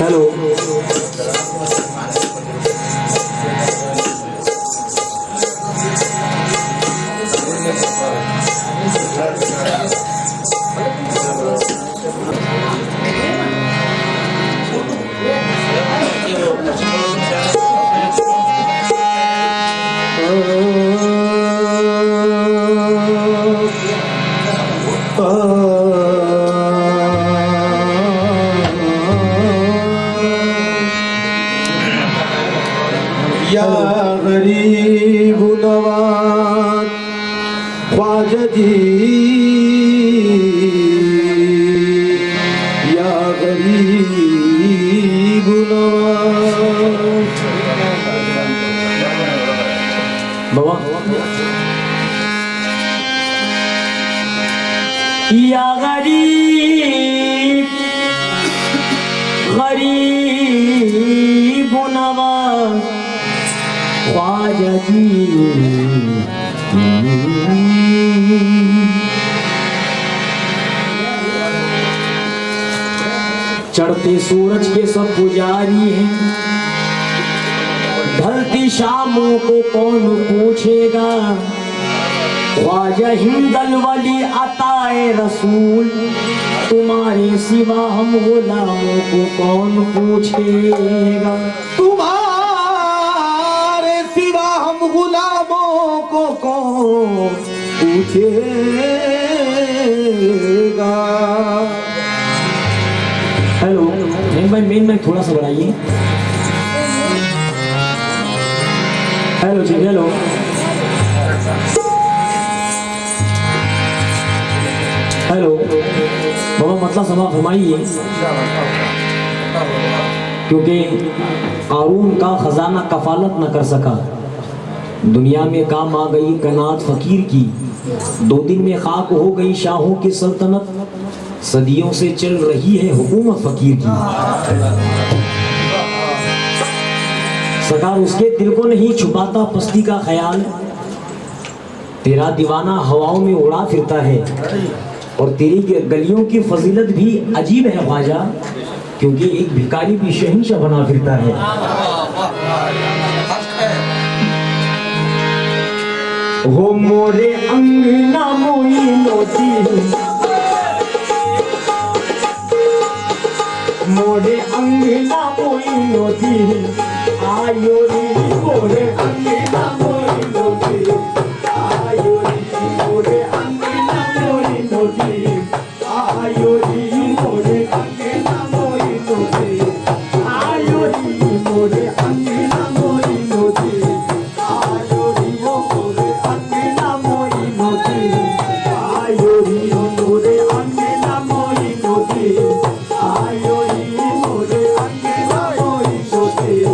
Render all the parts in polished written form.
Hello या गरीब नवाज ख्वाजा जी, या गरीब नवाज। बाबा या गरीब गरीब नवाज ख्वाजा जी, चढ़ते सूरज के सब पुजारी हैं, ढलती शामों को कौन पूछेगा। ख्वाजा हिंदल वली अताए रसूल, तुम्हारे सिवा हम गुलामों को कौन पूछेगा। तुम्हारे सिवा हम गुलामों को कौन पूछेगा। हेलो मेन में थोड़ा सा बढ़ाइए। हेलो जी हेलो। हेलो बाबा मतलब समा फरमाइए, क्योंकि कारून का खजाना कफालत न कर सका, दुनिया में काम आ गई कनात फकीर की। 2 दिन में खाक हो गई शाहों की सल्तनत, सदियों से चल रही है हुकूमत फकीर की। सरकार उसके दिल को नहीं छुपाता पस्ती का ख्याल, तेरा दीवाना हवाओं में उड़ा फिरता है। और तेरी गलियों की फजीलत भी अजीब है ख्वाजा, क्योंकि एक भिखारी भी शहंशाह बना फिरता है। हो मोरे अंगना मोई नोती, मोरे अंगना मोई नोती, आयो रे मोरे अंगना मोई नोती, आयो रे मोरे अंगना मोई नोती, आयो रे मोरे अंगना मोई नोती, आयो रे मोरे अंगना मोई नोती, आयो रे मोरे अंगना मोई नोती, आयो रे मोरे अंगना मोई नोती, आयो रे मोरे अंगना मोई नोती,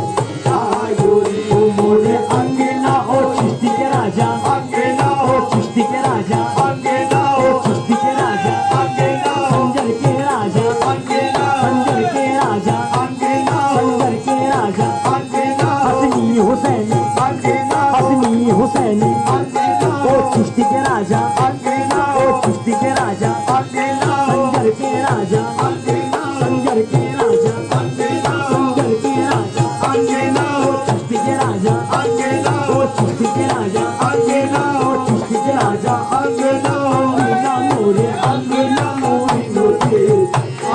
आयो रे मोरे अंगना। ओ चिश्ती के राजा अंगना, ओ चिश्ती के राजा अंगना, ओ चिश्ती के राजा अंगना, संजर के राजा अंगना, संजर के राजा अंगना, संजर के राजा अंगना, हसनी हुसैनी अंगना, हसनी हुसैनी अंगना, ओ चिश्ती के राजा अंगना, ओ चिश्ती के राजा अंगना, संजर के राजा अंगना, संजर के राजा अंगना, संजर के राजा अंगना, ओ चिश्ती के राजा अंगना, ओ चिश्ती के राजा अंगना, ओ चिश्ती के राजा अंगना, अंगना मोरे अंगना मोरी नोते,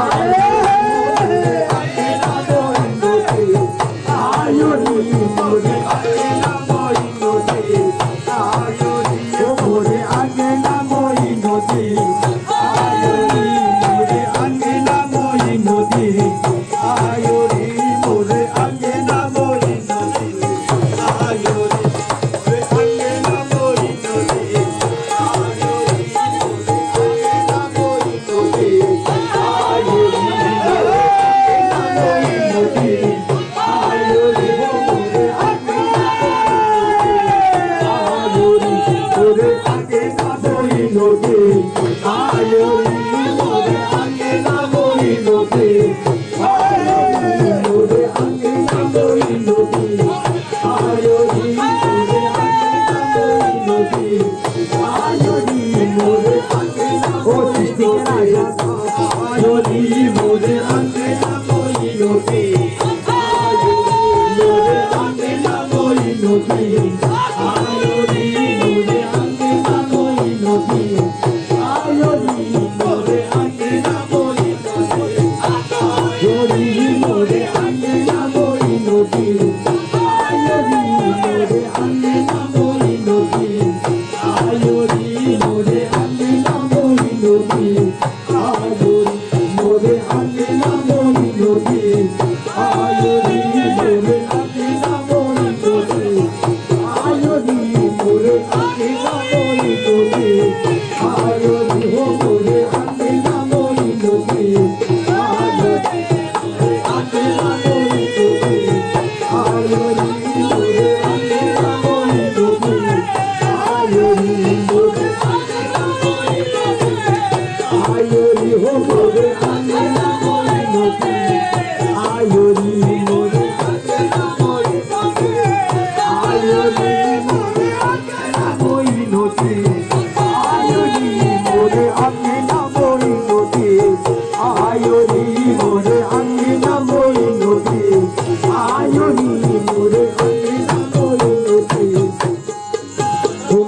आयो अंगना मोरी नोते, आयो रे मोरे अंगना मोरी नोते, आयो रे मोरे अंगना मोरी नोते, आयो रे मोरे अंगना मोरी नोते, आयो रे मोरे अंगना मोरी नोते, आयो रे मोरे अंगना मोरी नोते, आयो रे मोरे अंगना मोरी नोते, आयो रे मोरे अंगना मोरी नोते। নদী আয়ো মোরে আঙ্গিনা মই নদী আয়ো মোরে আঙ্গিনা মই নদী আয়ো মোরে আঙ্গিনা মই নদী আয়ো মোরে আঙ্গিনা মই নদী আয়ো আঙ্গিনা মই নদী আয়ো মোরে আঙ্গিনা মই নদী আয়ো মোরে আয়রি হো মোরে আঙ্গিনা মই নদী আয়রি মোরে আঙ্গিনা মই নদী আয়রি মোরে আঙ্গিনা মই নদী আয়রি মোরে আঙ্গিনা মই নদী আয়রি মোরে আঙ্গিনা মই নদী আয়রি মোরে আঙ্গিনা মই নদী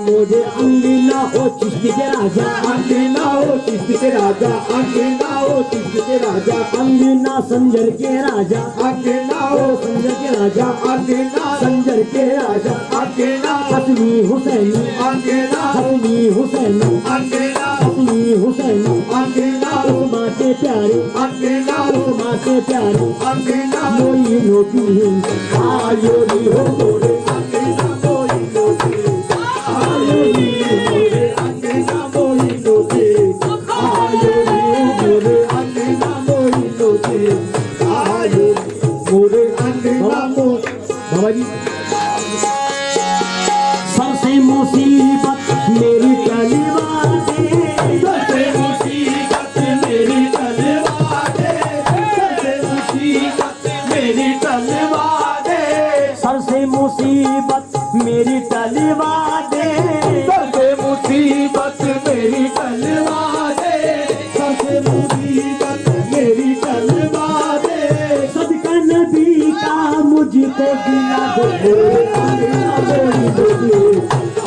मोरे अंगना हो चिश्ती के राजा अंगना हो चिश्ती के राजा अंगना हो चिश्ती के राजा अंगना संजर के राजा अंगना हो संजर के राजा अंगना संजर के राजा अंगना हसनी हुसैन अंगना हसनी हुसैन अंगना हसनी हुसैन अंगना उस्मा के प्यारे अंगना उस्मा के प्यारे अंगना मोई नोती आयो री हो मोरे अंगना मोई नोती आयोरी मोरे अंगना moi noti आयोरी मोरे अंगना moi noti आयोरी मोरे अंगना moi बाबा जी सबसे मुसीबत मेरी तलवार दे सबसे मुसीबत मेरी तलवार दे सबसे मुसीबत मेरी तलवार दे सबसे मुसीबत मेरी तलवार दे सबसे मुसीबत मेरी तलवार दे सबसे मुसीबत मेरी तलवार दे सदका नबी का मुझको गिला दो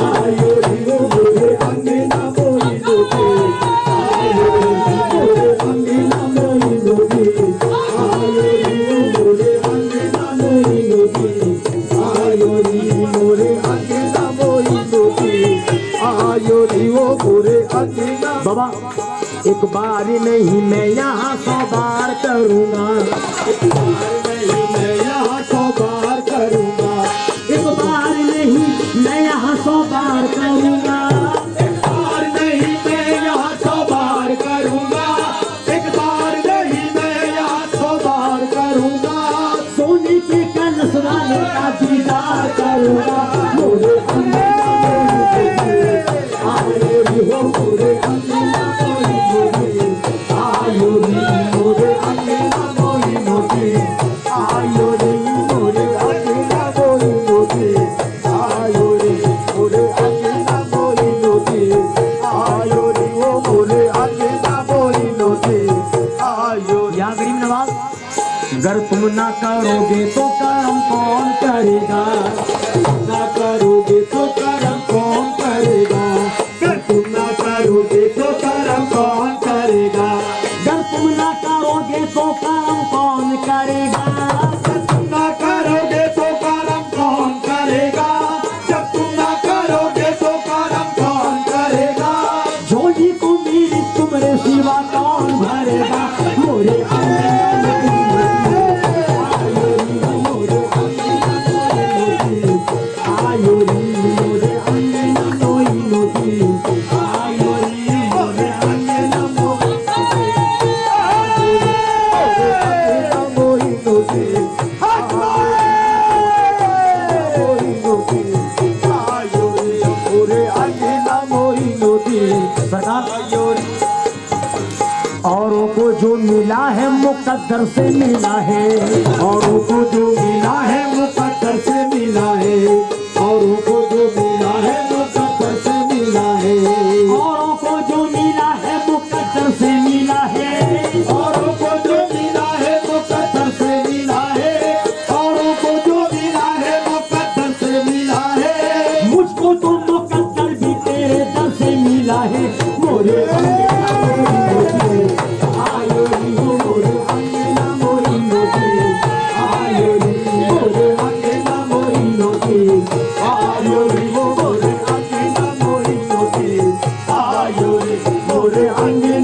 आयो रो मोरे अंगना मोई नोती आयो मोरे अंगना मोई नोती आयो मोरे अंगना मोई नोती आयो मोरे अंगना मोई नोती आयो वो मोरे अंगना बाबा एक बार नहीं मैं यहाँ 100 बार करूँगा एक बार नहीं मैं यहाँ 100 बार करूँगा एक बार नहीं मैं यहाँ 100 बार करूँगा एक बार नहीं मैं यहाँ 100 बार करूँगा एक बार नहीं मैं यहाँ 100 बार करूँगा सोने के कलश वाले का दीदार करूँगा मोरे अंगना आयो हो मोरे अंगना मोई नोती आयो मोरे अंगना मोई नोती आयो मोरे अंगना मोई नोती आयो मोरे अंगना मोई नोती आयो वो मोरे अंगना मोई नोती आयो या गरीब नवाज अगर तुम ना करोगे तो कर्म कौन करेगा ना करोगे तो कर्म कौन करेगा अगर तुम ना करोगे तो कर्म कौन करेगा अगर तुम ना करोगे तो कर्म कौन करेगा जब तुम ना करोगे तो कर्म कौन करेगा जब तुम ना करोगे तो कर्म कौन करेगा झोली को मेरी तुम्हारे सिवा कौन भरेगा मोरे औरों को जो मिला है मुकद्दर से मिला है औरों को जो मिला है मुकद्दर से मिला है औरों को जो मिला है मुकद्दर से मिला है औरों को जो मिला है मुकद्दर से मिला है औरों को जो मिला है मुकद्दर से मिला है औरों को जो मिला है मुकद्दर से मिला है मुझको तो मुकद्दर भी तेरे दर से मिला है मोरे मोरे अंगे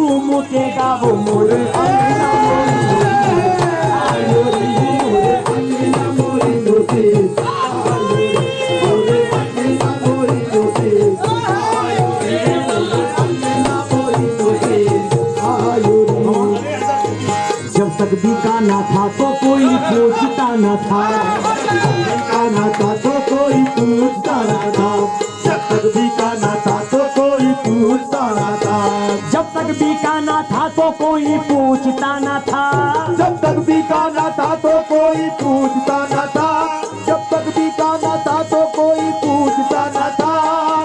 झूम के गाओ मोरे अंगना आयो रे मोरे अंगना मोरी नोती मोरे अंगना मोरी नोती आयो रे मोरे अंगना मोरी नोती आयो रे। जब तक बिकाना था तो कोई पूछता न था, बिकाना था तो कोई पूछता न था, जब तक बिकाना था तो कोई पूछता न था, जब तक बिकाना था तो कोई पूछता न था, जब तक बिकाना था तो कोई पूछता न था, जब तक बिकाना था तो कोई पूछता न था।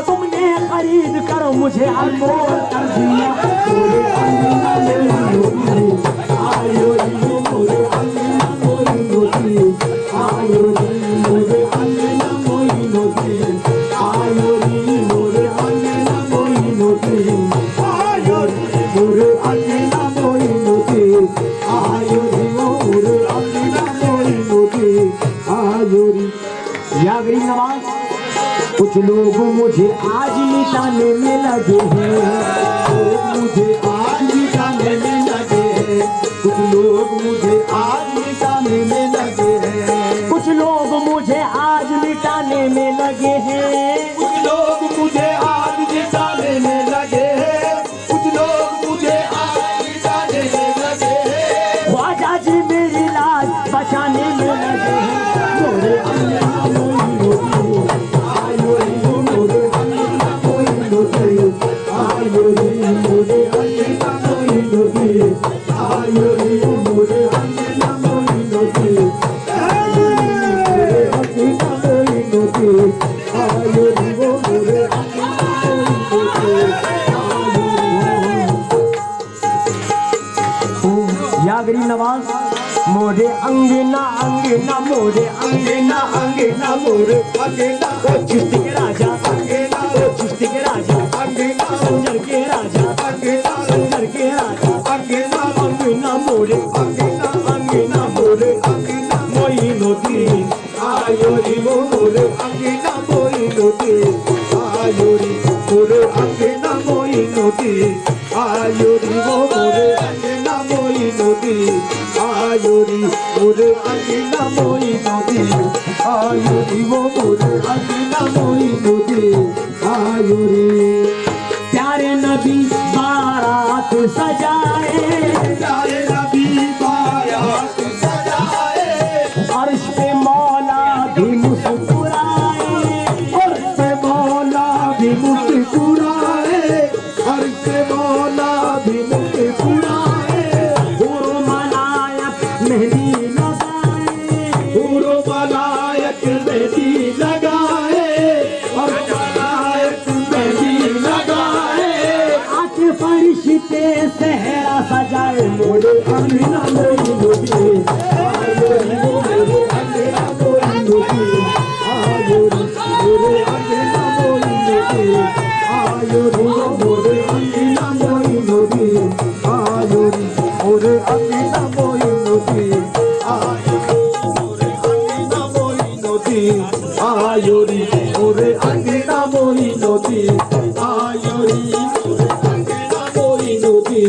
तुमने खरीद कर मुझे अनमोल कर दिया मोरे अंगना मोरी आयो रे मोरे अंगना मोरी नोती आयो रे मोरे अंगना मोरी नोती आयो रे मोरे अंगना मोरी नोती आयो रे मोरे अंगना मोरी नोती आयो रे मोरे अंगना मोरी नोती आयो रे। या गरीब नवाज, कुछ लोग मुझे आज मिटाने में लगे हैं, मुझे आज मिटाने में लगे हैं, कुछ लोग मुझे आज मिटाने में लगे हैं, कुछ लोग मुझे आज मिटाने में लगे हैं, कुछ लोग मुझे आज मिटाने में लगे हैं, कुछ लोग मुझे आज मिटाने में लगे हैं। ख्वाजा जी मेरी लाज बचाने में लगे हैं मोरे अंगना मोरी नोती आयो रे मोरे अंगना मोरी नोती आयो रे मोरे अंगना मोरी नोती आयो रे मोरे अंगना मोरी नोती आयो रे मोरे अंगना मोरी नोती आयो रे मोरे अंगना मोरी नोती। या गरीब नवाज, मोरे अंगना अंगना मोरे अंगना अंगना मोरे अंगना ओ चिश्ती के राजा अंगना ओ चिश्ती के राजा अंगना संजर के राजा अंगना संजर के राजा अंगना अंगना मोरे अंगना अंगना मोरे अंगना मोई नोती आयो रे मोरे अंगना मोई नोती आयो रे मोरे अंगना मोई नोती आयो रे मोरे अंगना मोई नोती आयो रे मोरे अंगना मोई नोती आयो रे मोरे अंगना मोई नोती आयो रे। प्यारे नबी बारात सजाए, प्यारे नबी बारात सजाए, अर्श पे मौला भी मुस्कुराए, अर्श पे मौला भी मुस्कुराए, अर्श पे मौला भी मुस्कुराए, हुरो मलायक मेहंदी लगाए, हुरो मलायक मेहंदी लगाए, और मलायक मेहंदी लगाए, आके फरिश्ते सहरा सजाए मोरे अंगना मोरी नोती आयो रे मोरे अंगना मोरी नोती आयो रे मोरे अंगना मोरी नोती आयो रे मोरे अंगना मोरी नोती आयो रे मोरे अंगना मोरी नोती आयो रे मोरे अंगना मोरी नोती आयो रे मोरे अंगना मोरी नोती आयो रे मोरे अंगना मोरी नोती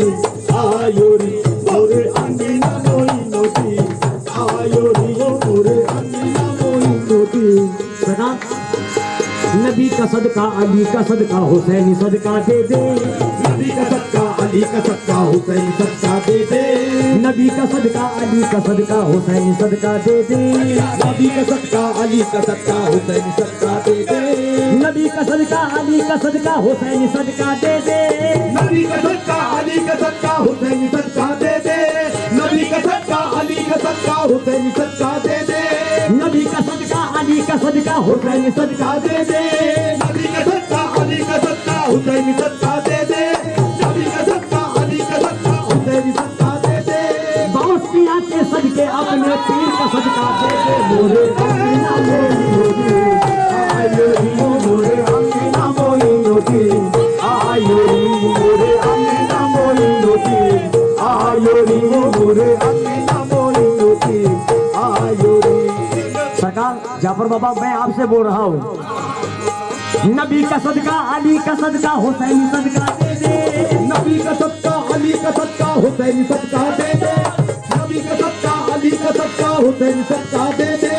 आयो रे मोरे अंगना मोरी नोती आयो रे मोरे अंगना मोरी नोती। नबी का सदका अली का सदका हुसैन सदका दे दे, नबी का सदका अली का सदका हुसैन सदका दे दे, नबी का सदका अली का सदका हुसैन सदका दे दे, नबी का सदका अली का सदका हुसैन सदका दे दे, नबी का सदका अली का सदका हुसैन सदका दे दे, नबी का सदका अली का सदका हुसैन सदका दे दे, नबी का सदका अली का सदका हुसैन सदका दे दे, नबी का सदका अली का सदका हुसैन सदका दे दे, नबी का सदका अली का सदका हुसैन सदका दे दे, नबी का सदका अली का सदका हुसैन सदका दे दे, बाउसिया के सदके अपने पीर का सदका दे दे मोरे अंगना मोरी नोती आयो रे मोरे अंगना मोरी नोती आयो रे मोरे अंगना मोरी नोती आयो रे मोरे अंगना मोरी नोती आयो रे। सरकार जाफर बाबा, मैं आपसे बोल रहा हूँ, नबी का सदका अली का सदका हुसैन सदका दे दे, नबी का सदका हुसैन सबका दे दे, नबी का सबका, अली का सबका, हुसैन सबका दे दे।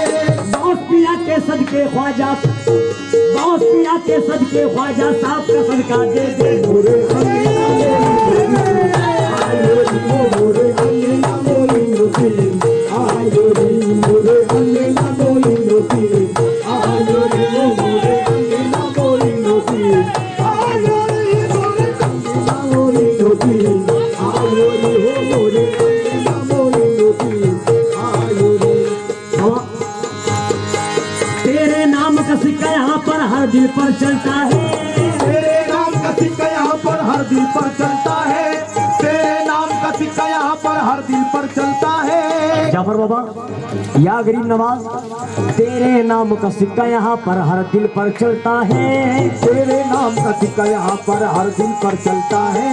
गौस पिया के सदके ख्वाजा, गौस पिया के सदके ख्वाजा साहब का सदका दे दे। मोरे मोरे अंगना मोइनुद्दीन आयो रे, मोरे अंगना मोइनुद्दीन आयो रे, मोरे अंगना मोइनुद्दीन आयो रे, मोरे अंगना मोइनुद्दीन आयो रे, मोरे अंगना मोइनुद्दीन आयो रे। तेरे नाम का सिक्का यहाँ पर हर दिल पर चलता है, तेरे नाम का सिक्का यहाँ पर हर दिल पर चलता है, तेरे नाम का सिक्का यहाँ पर हर दिल पर चलता है। जाफर बाबा या गरीब नवाज, तेरे नाम का सिक्का यहाँ पर हर दिल पर चलता है, तेरे नाम का सिक्का यहाँ पर हर दिल पर चलता है,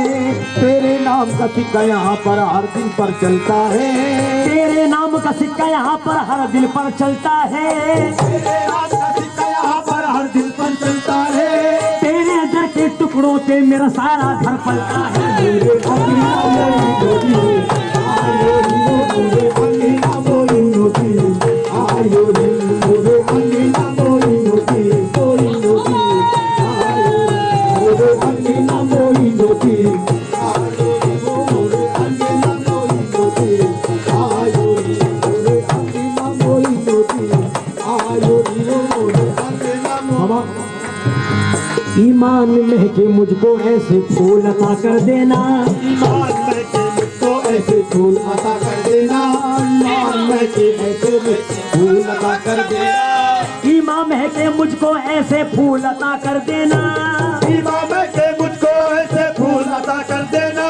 तेरे नाम का सिक्का यहाँ पर हर दिल पर चलता है, तेरे नाम का सिक्का यहाँ पर हर दिल पर चलता है, तेरे नाम का सिक्का यहाँ पर हर दिल पर चलता है। तेरे दर के टुकड़ों पे मेरा सारा घर पलता है। मेरे अंगना मोइनुद्दीन आयो रे, मोरे अंगना मोइनुद्दीन आयो रे, मोरे अंगना मोइनुद्दीन मोइनुद्दीन आयो रे, मोरे अंगना मोइनुद्दीन आयो रे, मोरे अंगना मोइनुद्दीन आयो रे, मोरे अंगना मोइनुद्दीन आयो रे, मोरे अंगना मोइनुद्दीन। ईमान महके मुझको ऐसे फूल अता कर देना, ईमान महके मुझको ऐसे फूल अता कर देना, ईमान महके ऐसे फूल अता कर देना, ईमान महके मुझको ऐसे फूल अता कर देना, ईमान महके मुझको ऐसे फूल अता कर देना,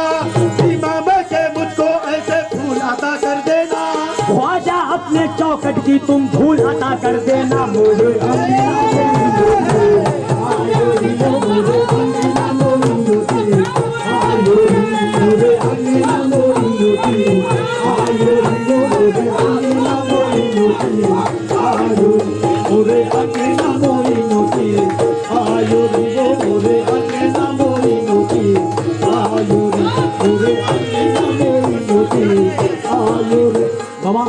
ईमान महके मुझको ऐसे फूल अता कर देना। ख्वाजा अपने चौखट की तुम धूल अता कर देना। मोरे अंगना आयो रे, मोरे अंगना मोइनुद्दीन आयो रे, मोरे अंगना मोइनुद्दीन आयो रे, मोरे अंगना मोइनुद्दीन आयो रे, मोरे अंगना मोइनुद्दीन आयो रे, मोरे अंगना मोइनुद्दीन आयो रे, मोरे अंगना मोइनुद्दीन आयो रे। बाबा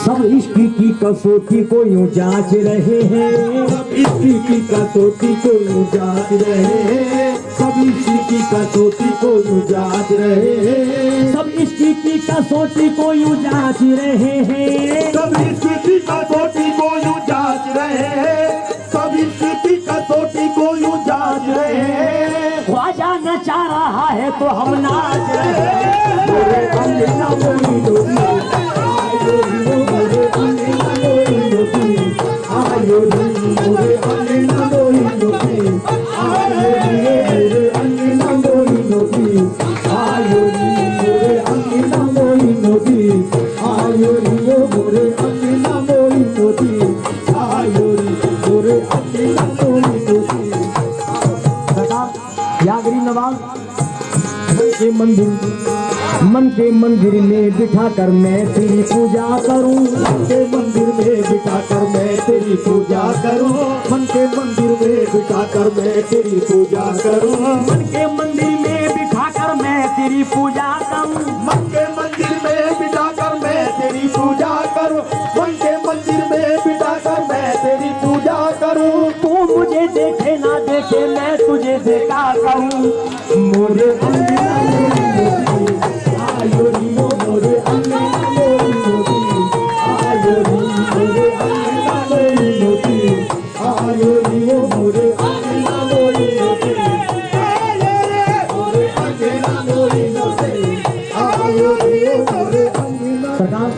सब इश्क की कसौटी को यूं जांच रहे हैं, सब इश्क की कसौटी को यूं जांच रहे हैं, सब इश्क की कसौटी को यूं जांच रहे हैं, सब इश्क की कसौटी को यूं जांच रहे हैं, सब इश्क की कसौटी को यूं जांच रहे हैं, सब इश्क की कसौटी को यूं जांच रहे हैं। ख्वाजा नचा रहा है तो हम नाच रहे हैं। मोरे अंगना मोइनुद्दीन आयो रे, मोरे अंगना मोइनुद्दीन आयो रे, मोरे अंगना मोइनुद्दीन आयो रे, मोरे अंगना मोइनुद्दीन आयो रे, मोरे अंगना मोइनुद्दीन आयो रे, मोरे अंगना मोइनुद्दीन आयो रे, मोरे अंगना मोइनुद्दीन। सरकार या गरीब नवाज, मन के मंदिर में बिठा कर मैं तेरी पूजा करूं, मन के मंदिर में बिठा कर मैं तेरी पूजा करूं, मन के मंदिर में बिठा कर मैं तेरी पूजा करूं, मन के मंदिर में बिठा कर मैं तेरी पूजा करूं, मन के मंदिर में बिठा कर मैं तेरी पूजा करूं, मन के मंदिर में बिठा कर मैं तेरी पूजा करूं। तू मुझे देखे ना देखे मैं तुझे देखा करूं। मोरे अंगना मोइनुद्दीन आयो रे, मोरे अंगना मोइनुद्दीन आयो रे, मोरे अंगना मोइनुद्दीन आयो रे, मोरे अंगना मोइनुद्दीन आयो रे, मोरे अंगना मोइनुद्दीन आयो रे, मोरे अंगना। सरकार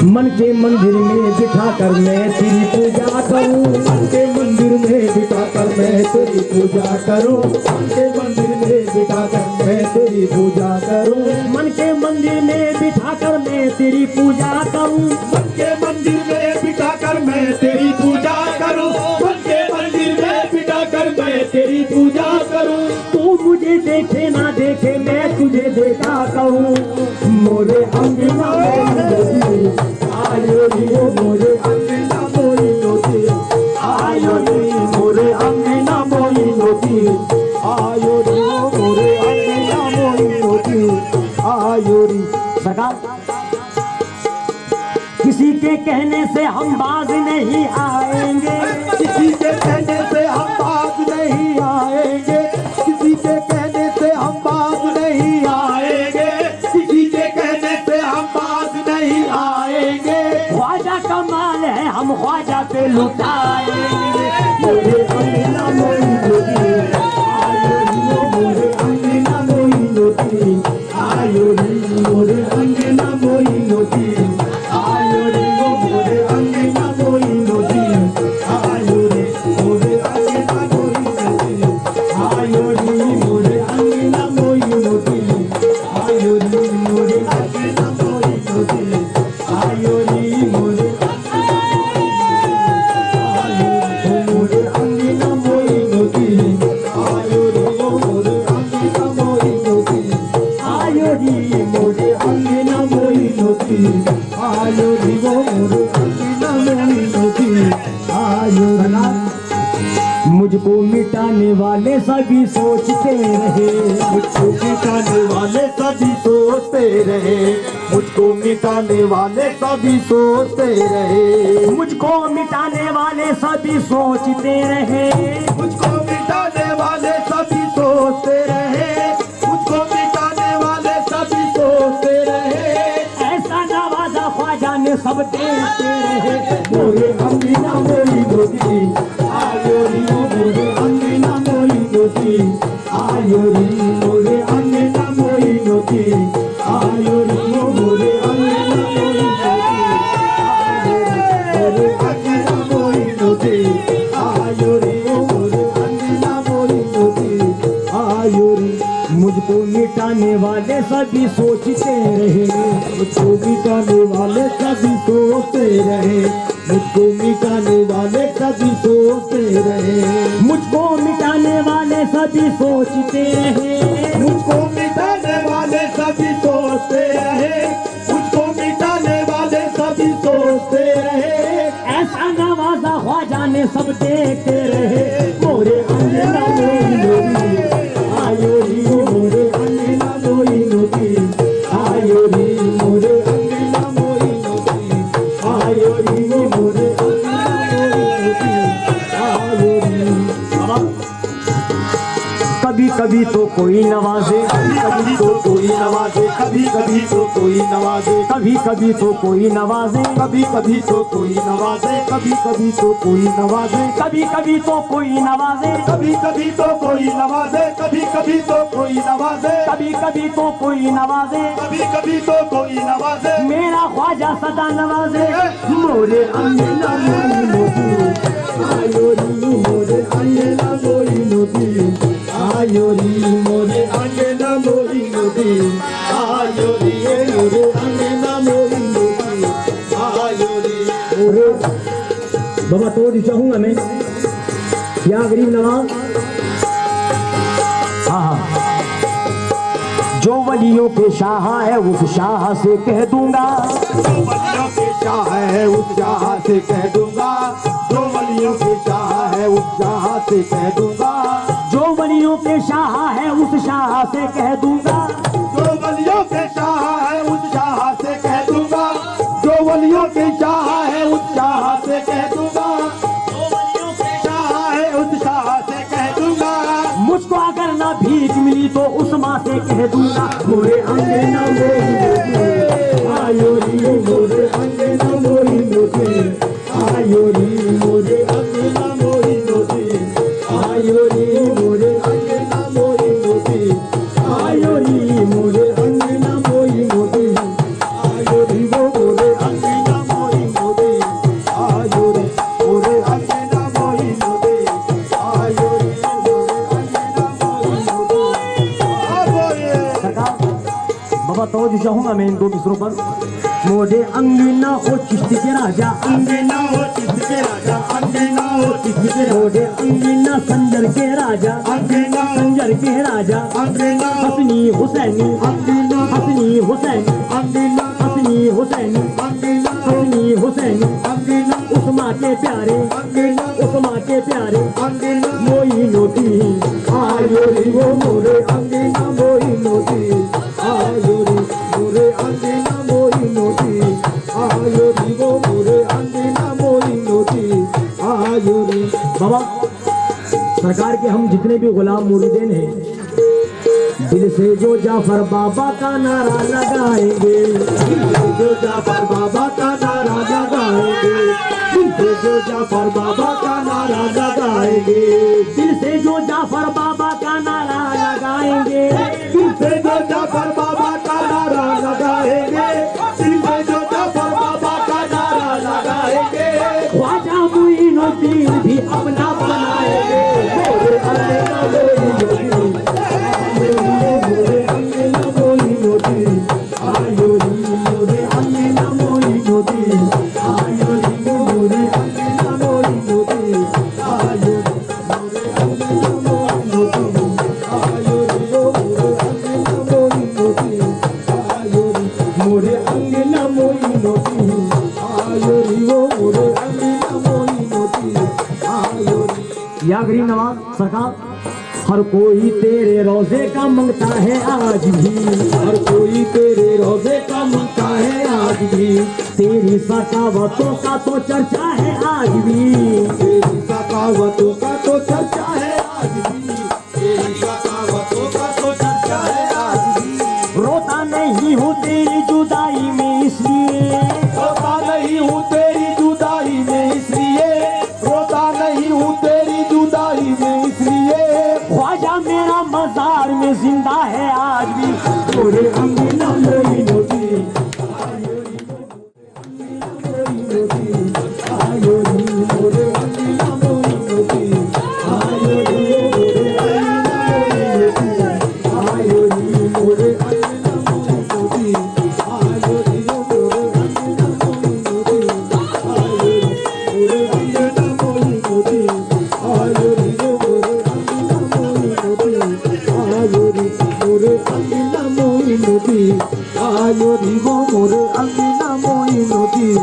मन के मंदिर में बिठा कर मैं तेरी पूजा करूं, मन के मंदिर में बिठा कर मैं तेरी पूजा करूं, मन के मंदिर में बिठा कर मैं तेरी पूजा करूं, मन के मंदिर में बिठा कर मैं तेरी पूजा करूं, मन के मंदिर में बिठा कर मैं तेरी पूजा करूं, मन के मंदिर में बिठा कर मैं तेरी पूजा करूं। तू मुझे देखे ना देखे मैं तुझे देखा करूं। मोरे अंगना मोइनुद्दीन आयो रे, मोरे अंगना मोइनुद्दीन आयो रे, मोरे अंगना मोइनुद्दीन आयो रे, मोरे अंगना के कहने से हम बाज नहीं आएंगे, किसी के कहने से हम बाज नहीं आएंगे, किसी के कहने से हम बाज नहीं आएंगे, किसी के कहने से हम बाज नहीं आएंगे। ख्वाजा का माल है हम ख्वाजा पे लुटाएंगे। मोरे अंगना मोइनुद्दीन आयो रे, मोरे अंगना मोइनुद्दीन आयो रे, मोरे अंगना मोइनुद्दीन आयो रे, मोरे अंगना मोइनुद्दीन आयो रे, मोरे अंगना मोइनुद्दीन आयो रे, मोरे अंगना मोइनुद्दीन आयो रे, मोरे अंगना मोइनुद्दीन आयो रे, मोरे मुझको मिटाने वाले सभी सोचते रहे, मुझको मिटाने वाले सभी सोचते रहे, मुझको मिटाने वाले सभी सोचते रहे, मुझको मिटाने वाले सभी सोचते रहे, मुझको मिटाने वाले सभी सोचते रहे, मुझको मिटाने वाले सभी सोचते रहे। ऐसा नवाजा ख्वाजा ने सब देते रहे। मोरे अंगना मोइनुद्दीन आयो रे, मोरे अंगना मोइनुद्दीन आयो रे, मोरे अंगना मोइनुद्दीन आयो रे, मोरे अंगना मोइनुद्दीन आयो रे, मोरे अंगना मोइनुद्दीन आयो रे। मुझको मिटाने वाले सभी सोचते रहे, मुझको मिटाने वाले सभी सोचते रहे, मुझको मिटाने वाले सभी सोचते रहे, मुझको मिटाने वाले सभी सोचते रहे, मुझको मिटाने वाले सभी सोचते रहे, मुझको मिटाने वाले सभी सोचते रहे। ऐसा नवाजा ख्वाजा ने सब देते रहे। मोरे अंगना मोइनुद्दीन आयो रे, मोरे अंगना मोइनुद्दीन आयो रे, मोरे अंगना मोइनुद्दीन आयो रे, मोरे अंगना मोइनुद्दीन आयो रे। कभी कभी तो कोई नवाजे, कभी तो कोई नवाजे, कभी कभी तो कोई नवाजे, कभी कभी तो कोई नवाजे, कभी कभी तो कोई नवाजे, कभी कभी तो कोई नवाजे, कभी कभी तो कोई नवाजे, कभी कभी तो कोई नवाजे, कभी कभी तो कोई नवाजे, कभी कभी तो कोई नवाजे, कभी कभी तो कोई नवाजे। मेरा ख्वाजा सदा नवाजे। मोरे अंगना मोइनुद्दीन आयो रे, मोरे अंगना मोइनुद्दीन आयो रे, मोरे अंगना मोइनुद्दीन आयो रे, मोरे अंगना मोइनुद्दीन आयो रे। बाबा तो चाहूंगा मैं, या गरीब नवाज। हाँ, जो वलियों के शाह है उस शाह से कह दूंगा, जो वलियों के शाह है उस शाह से कह दूंगा, जो वलियों के शाह है उस शाह से कह दूंगा, जो वलियों के शाह है उस शाह से कह दूंगा, जो वलियों के शाह है उस शाह से कह दूंगा, जो वलियों के शाह है उस शाह से कह दूंगा, जो वलियों के शाह है उस शाह से कह दूंगा। मुझको अगर ना भीख मिली तो उस माँ से कह दूंगा। मोरे अंगना मोइनुद्दीन आयो रे, मोरे अंगना मोइनुद्दीन आयो रे, मोरे अंगना मोइनुद्दीन आयो रे, मोरे अंगना मोइनुद्दीन आयो रे, मोरे अंगना मोइनुद्दीन आयो रे, मोरे अंगना मोइनुद्दीन आयो रे, मोरे अंगना मोइनुद्दीन आयो रे, मोरे अंगना मोइनुद्दीन। बाबा तो चाहूंगा मैं इन दो मिसरों पर। मोरे अंगना हो चिश्ती के राजा, अंगना हो चिश्ती के राजा, अंगना हो चिश्ती के राजा, मोरे अंगना संजर के राजा, अंगना संजर के राजा, अंगना हसनी हुसैनी, अंगना हसनी हुसैनी, अंगना हसनी हुसैनी, अंगना हसनी हुसैनी, अंगना उस माँ के प्यारे, अंगना उस माँ के प्यारे अंगना मोइनुद्दीन आयो रे, वो मोरे अंगना मोइनुद्दीन आयो रे, मोरे अंगना मोइनुद्दीन आयो रे, वो मोरे सरकार के हम जितने भी गुलाम मुरीदीन हैं, दिल से जो जाफर बाबा का नारा लगाएंगे, जो जाफर बाबा का नारा लगाएंगे, जो जाफर बाबा का नारा लगाएंगे, दिल से जो जाफर बाबा का नारा लगाएंगे, दिल से जो जाफर बाबा का नारा लगाएंगे, दिल से जो जाफर बाबा का नारा लगाएंगे, ख्वाजा मोइनुद्दीन भी अपना बनाएंगे। मोरे अंगना मोइनुद्दीन, मोरे अंगना मोइनुद्दीन, आयो री मोरे अंगना मोइनुद्दीन, आयो री मोरे अंगना मोइनुद्दीन, आयो री मोरे अंगना मोइनुद्दीन, आयो री मोरे अंगना मोइनुद्दीन, आयो री। या गरीब नवाज सरकार, हर कोई तेरे रोजे का मंगता है आज भी, हर कोई तेरे रोजे का मांगता है आज भी, तेरी सकावतों का तो चर्चा है आज भी, तेरी सकावतों का तो चर्चा है आज भी, तेरी सकावतों का तो चर्चा है आज भी, रोता नहीं हूँ तेरी जुदाई में इसलिए, रोता नहीं हूँ तेरी जुदाई में इसलिए, रोता नहीं हूँ तेरी जुदाई में इसलिए, ख्वाजा मेरा मजार में जिंदा है आज भी। मोरे अंगना मोइनुद्दीन, आयो री मोइनुद्दीन, आयो री मोरे अंगना मोइनुद्दीन, आयो री मोरे अंगना मोइनुद्दीन, आयो री मोरे अंगना मोइनुद्दीन, आयो री मोरे अंगना मोइनुद्दीन, आयो री मोरे अंगना मोइनुद्दीन, आयो री मोरे आयो री वो मोरे अंगना मोइनुद्दीन,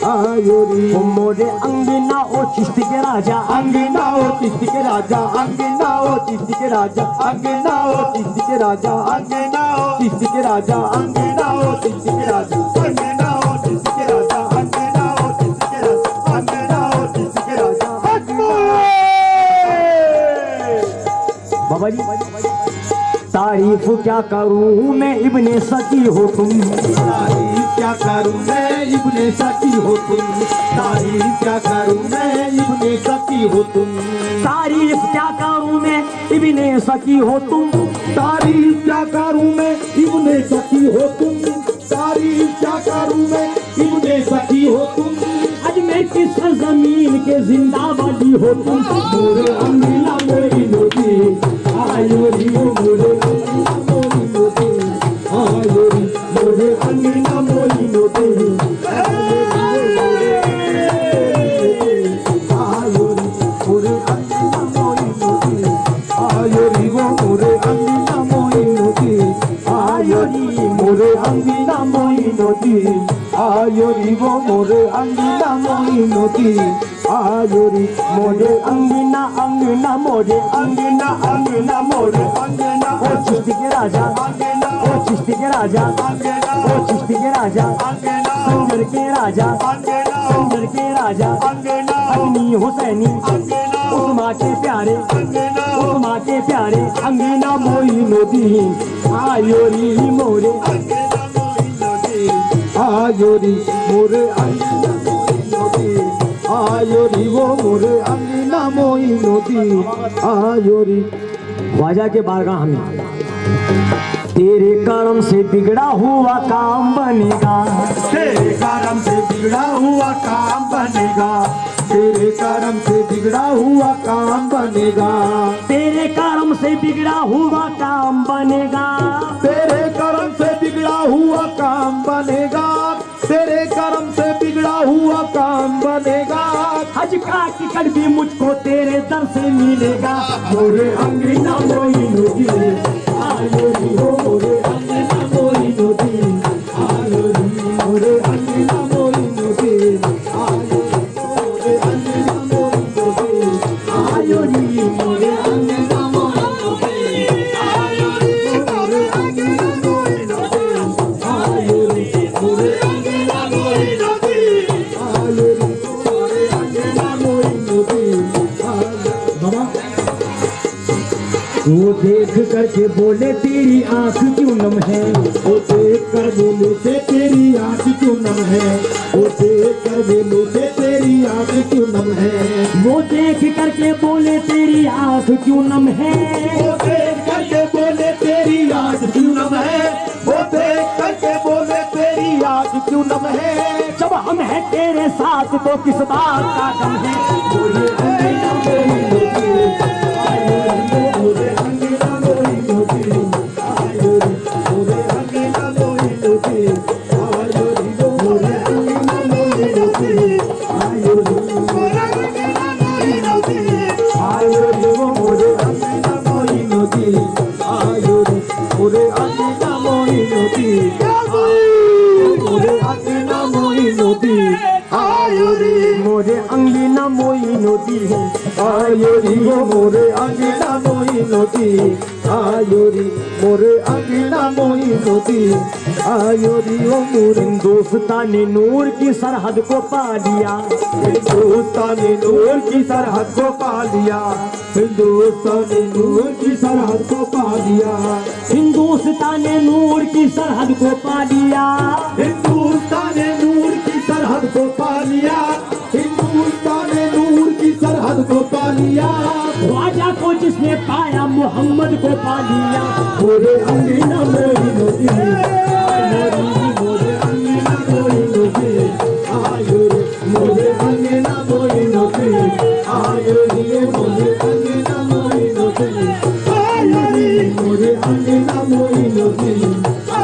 आयो री वो मोरे अंगना ओ चिश्ती के राजा, अंगना ओ चिश्ती के राजा, अंगना ओ चिश्ती के राजा, अंगना ओ चिश्ती के राजा, अंगना ओ चिश्ती के राजा, अंगना ओ चिश्ती के राजा, अंगना ओ चिश्ती के राजा, अंगना ओ चिश्ती के राजा, अंगना ओ चिश्ती के राजा। बाबा जी तारीफ क्या करूं मैं इब्ने सकी हो तुम, तारीफ क्या करूं मैं इब्ने सकी हो तुम, तारीफ क्या करूं मैं इब्ने सकी हो तुम, तारीफ क्या करूं मैं इब्ने सकी हो तुम, तारीफ क्या करूं मैं इब्ने सकी हो तुम, तारीफ क्या करूं मैं इब्ने सकी हो तुम, अजमेर की सरजमीन के जिंदा वाली हो तुम। मोरे अंगना मोइनुद्दीन, आयो री मोरे अंगना मोइनुद्दीन, आयो री मोरे अंगना मोइनुद्दीन, आयो री मोरे अंगना मोइनुद्दीन, आयो री वो मोरे अंगना मोइनुद्दीन, आयो री मोरे अंगना मोइनुद्दीन, आयो री वो मोरे अंगना मोइनुद्दीन, आयो री मोरे अंगना अंगना मोरे अंगना अंगना मोरे अंगना ओ चिश्ती के राजा, अंगना ओ चिश्ती के राजा, अंगना ओ चिश्ती के राजा, अंगना संजर के राजा, अंगना संजर के राजा, अंगना अपनी हुसैनी अंगना उस माँ के प्यारे, अंगना उस माँ के प्यारे अंगना मोइनुद्दीन, आयो री मोरे अंगना मोइनुद्दीन, आयो री मोरे अंगना मोइनुद्दीन, आयो री वो मोरे अंगना मोइनुद्दीन, आयो री। ख्वाजा के बारगाह में तेरे करम से बिगड़ा हुआ काम बनेगा, तेरे करम से बिगड़ा हुआ काम बनेगा, तेरे करम से बिगड़ा हुआ काम बनेगा, तेरे करम से बिगड़ा हुआ काम बनेगा, तेरे करम से बिगड़ा हुआ काम बनेगा, तेरे करम से बिगड़ा हुआ काम बनेगा, हज का टिकट भी मुझको तेरे दर से मिलेगा। मोरे अंगना मोइनुद्दीन, आयो री हो मोरे अंगना मोइनुद्दीन, आयो री मोरे अंगना मोइनुद्दीन, आयो री मोरे अंगना मोइनुद्दीन, आयो री मोरे अंगना मोइनुद्दीन, आयो री मोरे अंगना मोइनुद्दीन, आयो री मोरे अंगना मोइनुद्दीन, आयो री मोरे अंगना मोइनुद्दीन। बाबा करके बोले तेरी आंख क्यों नम है, वो देख कर बोले से तेरी आंख क्यों नम है, वो देख कर बोले से तेरी आंख क्यों नम है, वो देख करके बोले तेरी आंख क्यों नम है, वो देख करके बोले तेरी आंख क्यों नम है, वो देख करके बोले तेरी आंख क्यों नम है। जब हम हैं तेरे साथ तो किस बात का गम है, बोले अंगना मोई नोती, आयो रे बोले अंगना मोई नोती, आयो रे बोले अंगना मोई नोती, आयो रे बोले अंगना मोई नोती, आयो रे बोले अंगना मोई नोती, आयो रे बोले अंगना मोई नोती, आयो रे बोले अंगना मोई नोती, बोले अंगना मोई नोती, आयो रे मोरे अंगना मोई नदी है, आयो री वो मोरे अंगना मोई नोती, आयो री मोरे अंगना मोई नोती, आयो री वो मोरे। हिंदुस्तानी नूर की सरहद को पा लिया, हिंदुस्तानी नूर की सरहद को पा लिया, हिंदुस्तानी नूर की सरहद को पा लिया, हिंदुस्तानी नूर की सरहद को पा लिया, हिंदुस्तानी नूर की सरहद को पा लिया, हिंदुस्तानी नूर की सरहद को पा लिया, ख्वाजा को जिसने पाया मोहम्मद को पा लिया, मोरे अंगना मोई नोती, आयो रे मोरे अंगना मोई नोती, आयो रे मोरे अंगना मोई नोती, आयो रे मोरे अंगना मोई नोती, आयो रे मोरे अंगना मोई नोती,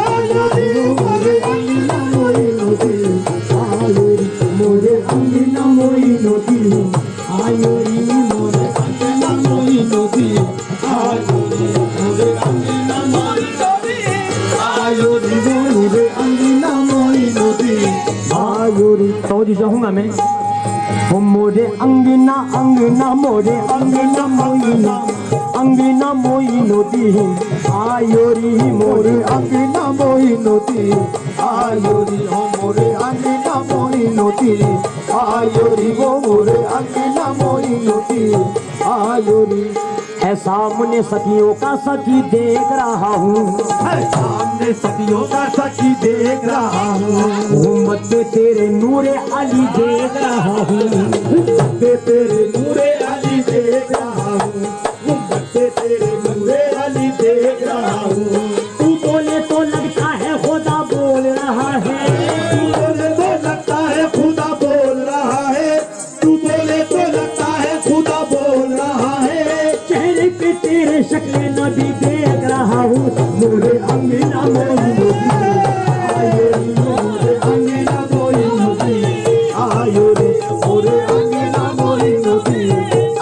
आयो रे मोरे अंगना मोई नोती, आयो रे मोरे अंगना मोई नोती, आयो रे मोरे अंगना मोई नोती, आयो रे मोरे अंगना मोई नोती, आयो रे मोरे अंगना मोई नोती, आयो रे। तो जी जाऊंगा मैं, वो मोरे अंगना अंगना मोरे अंगना मोई ना, अंगना मोई नदी है, आयो री मोरे अंगना मोई नोती, आयो री हो मोरे अंगना मोई नोती, आयो री वो मोरे अंगना मोई नोती, आयो री। है सामने सखियों का सखी देख रहा हूँ, है सामने सदियों का सखी देख रहा हूँ, मोहम्मद पे तेरे नूरे अली देख रहा हूँ, पे तेरे नूरे अली देख रहा हूँ, पे तेरे नूरे अली देख रहा हूँ, तू बोले तो लगता है खुदा बोल रहा है, तू बोले तो लगता है खुदा बोल रहा है, तू बोले तो लगता है खुदा बोल रहा है, चेहरे पे तेरे शक्ल नबी देख रहा हूँ, मोरे अंगना मोई नोती, आयो रे मोरे अंगना मोई नोती, आयो रे मोरे अंगना मोई नोती,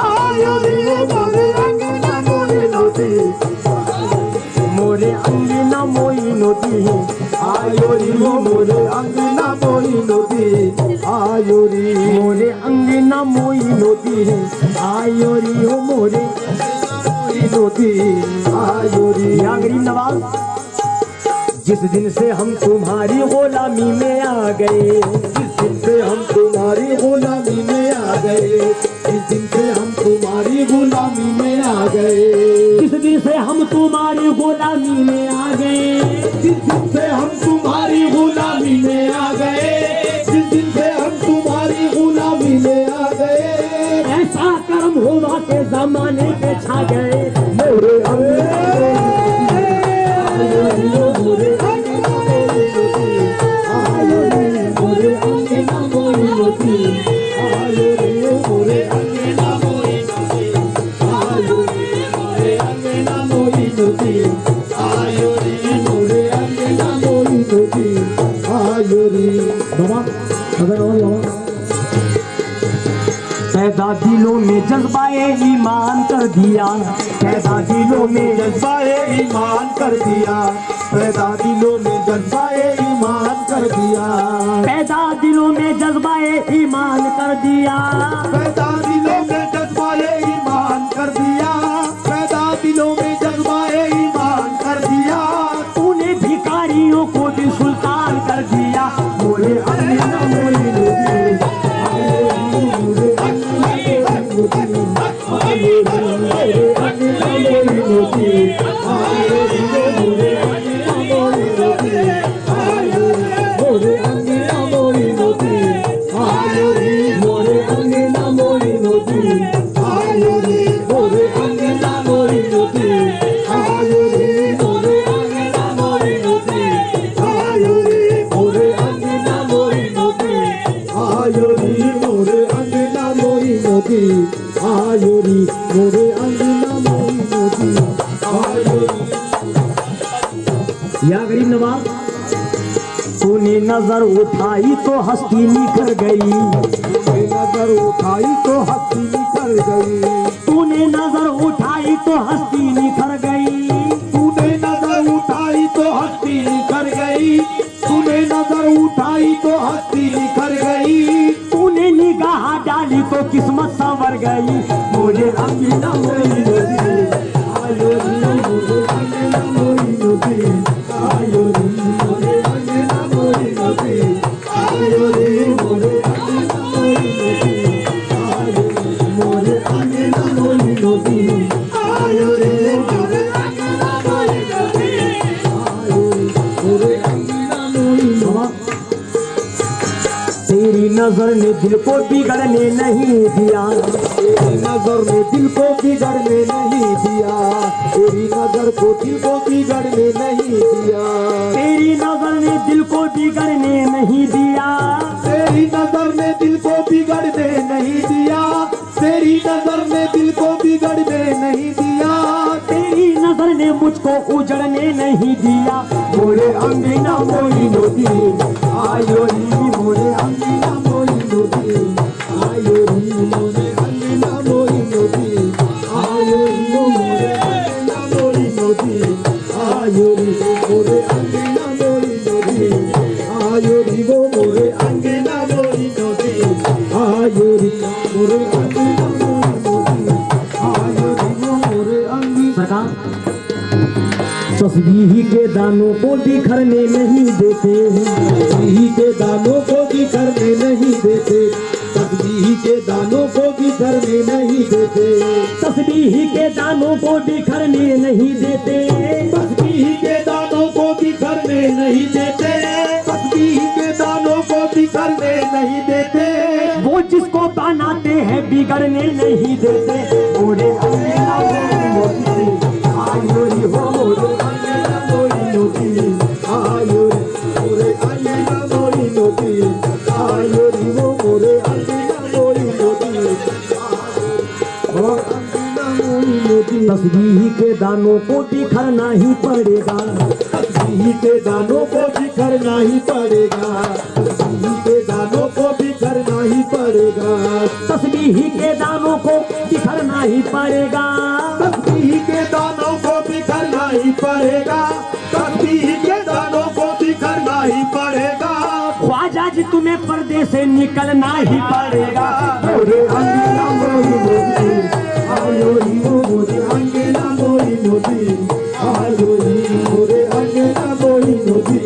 आयो रे मोरे अंगना मोई नोती, मोरे अंगना मोई नदी है, आयो रे मोरे अंगना मोई नोती, आयो रे मोरे अंगना मोई नदी है, आयो री हो मोरे मोई नोती, आयो रे। या गरीब नवाज, जिस दिन से हम तुम्हारी गुलामी में आ गए, जिस दिन से हम तुम्हारी गुलामी में आ गए, जिस दिन से हम तुम्हारी गुलामी में आ गए, जिस दिन से हम तुम्हारी गुलामी में आ गए, जिस दिन से हम तुम्हारी गुलामी में आ गए, जिस दिन से हम तुम्हारी गुलामी में आ गए, ऐसा कर्म हुआ के जमाने पे छा गए, मोरे मोरे आयो रे मोरे अंगना मोई नोती, आयो रे मोरे अंगना मोई नोती, आयो रे मोरे अंगना मोई नोती, आयो रे मोरे अंगना मोई नोती, आयो रे। बाबा अगर और बाबा, पैदा दिलों में जज्बाए ईमान कर दिया, पैदा दिलों में जज्बाए ईमान कर दिया, पैदा दिलों में जज्बाए ईमान कर दिया, पैदा दिलों में जज्बाए ईमान कर दिया, पैदा दिलों में जज्बाए ईमान कर दिया, पैदा दिलों में जज्बाए ईमान कर दिया, तूने भिखारियों को भी सुल्तान कर दिया, मोरे अंगना मोई नोती, मोरे अंगना मोई नोती, मोरे अंगना मोई नोती, या गरीब नवाज, तूने नजर उठाई तो हस्ती निखर गई, तूने नजर उठाई तो हस्ती निखर गई, तूने नजर उठाई तो हस्ती निखर गई, तूने नजर उठाई तो हस्ती निखर गई, तूने नजर उठाई तो हस्ती निखर गई, तूने निगाह डाली तो किस्मत संवर गई। मुझे अंगीना मोई नदी, आयो री मुझे अंगीना मोई नदी, आयो री मुझे अंगीना मोई नदी, आयो री मुझे अंगीना मोई नदी, आयो री मुझे अंगीना मोई नदी, आयो रे मुझे अंगीना मोई नदी, आयो रे मुझे अंगीना मोई नदी। तेरी नजर ने दिल को बिगड़ने नहीं दिया, तेरी नजर ने दिल को बिगड़ने नहीं दिया, तेरी नजर को दिल को बिगड़ने नहीं दिया, तेरी नजर ने दिल को बिगड़ने नहीं दिया, तेरी नजर ने दिल को बिगड़ने नहीं दिया, तेरी नजर ने दिल को बिगड़ने नहीं दिया, तेरी नजर ने मुझको उजड़ने नहीं दिया। मोरे अंगीना मोई नदी, आयो री मोरे अंगीना मोई नदी, आयो री मोरे अंगीना मोई नदी, आयो री मोरे अंगीना मोई नदी, आयो री मोरे अंगीना मोई नदी, आयो री वो मोरे अंगीना मोई नदी, आयो री मोरे अंगीना मोई नदी, आयो री वो मोरे अंगी। सरकार तस्बीह के दानों को बिखरने नहीं देते, तस्बीह के दानों को बिखरने नहीं देते, तस्बीह के दानों को बिखरने नहीं देते, तस्बीह के दानों को बिखरने नहीं देते, तस्बीह के दानों को बिखरने नहीं देते, तस्बीह के दानों को बिखरने नहीं देते, वो जिसको बनाते हैं बिगड़ने नहीं देते। मोरे अंगीना मोई नदी, आयो री हो मोरे अंगीना मोई नदी, आयो री मोरे अंगीना मोई नदी, आयो री हो मोरे अंगीना मोई नदी, आयो अंगीना मोई नदी। तस्बीह के दानों को बिखरना ही पड़ेगा, तस्बीह के दानों को बिखरना ही पड़ेगा, तस्बीह के दानों को बिखरना ही पड़ेगा, तस्बीह के दानों को बिखरना ही पड़ेगा, तस्बीह के दानों को बिखरना ही पड़ेगा, तस्बीह के दानों को बिखरना ही पड़ेगा, ख्वाजा जी तुम्हें पर्दे से निकलना ही पड़ेगा। मोरे अंगीना मोई नदी, आयो री मोरे अंगीना मोई नदी, आयो री मोरे अंगीना मोई नदी,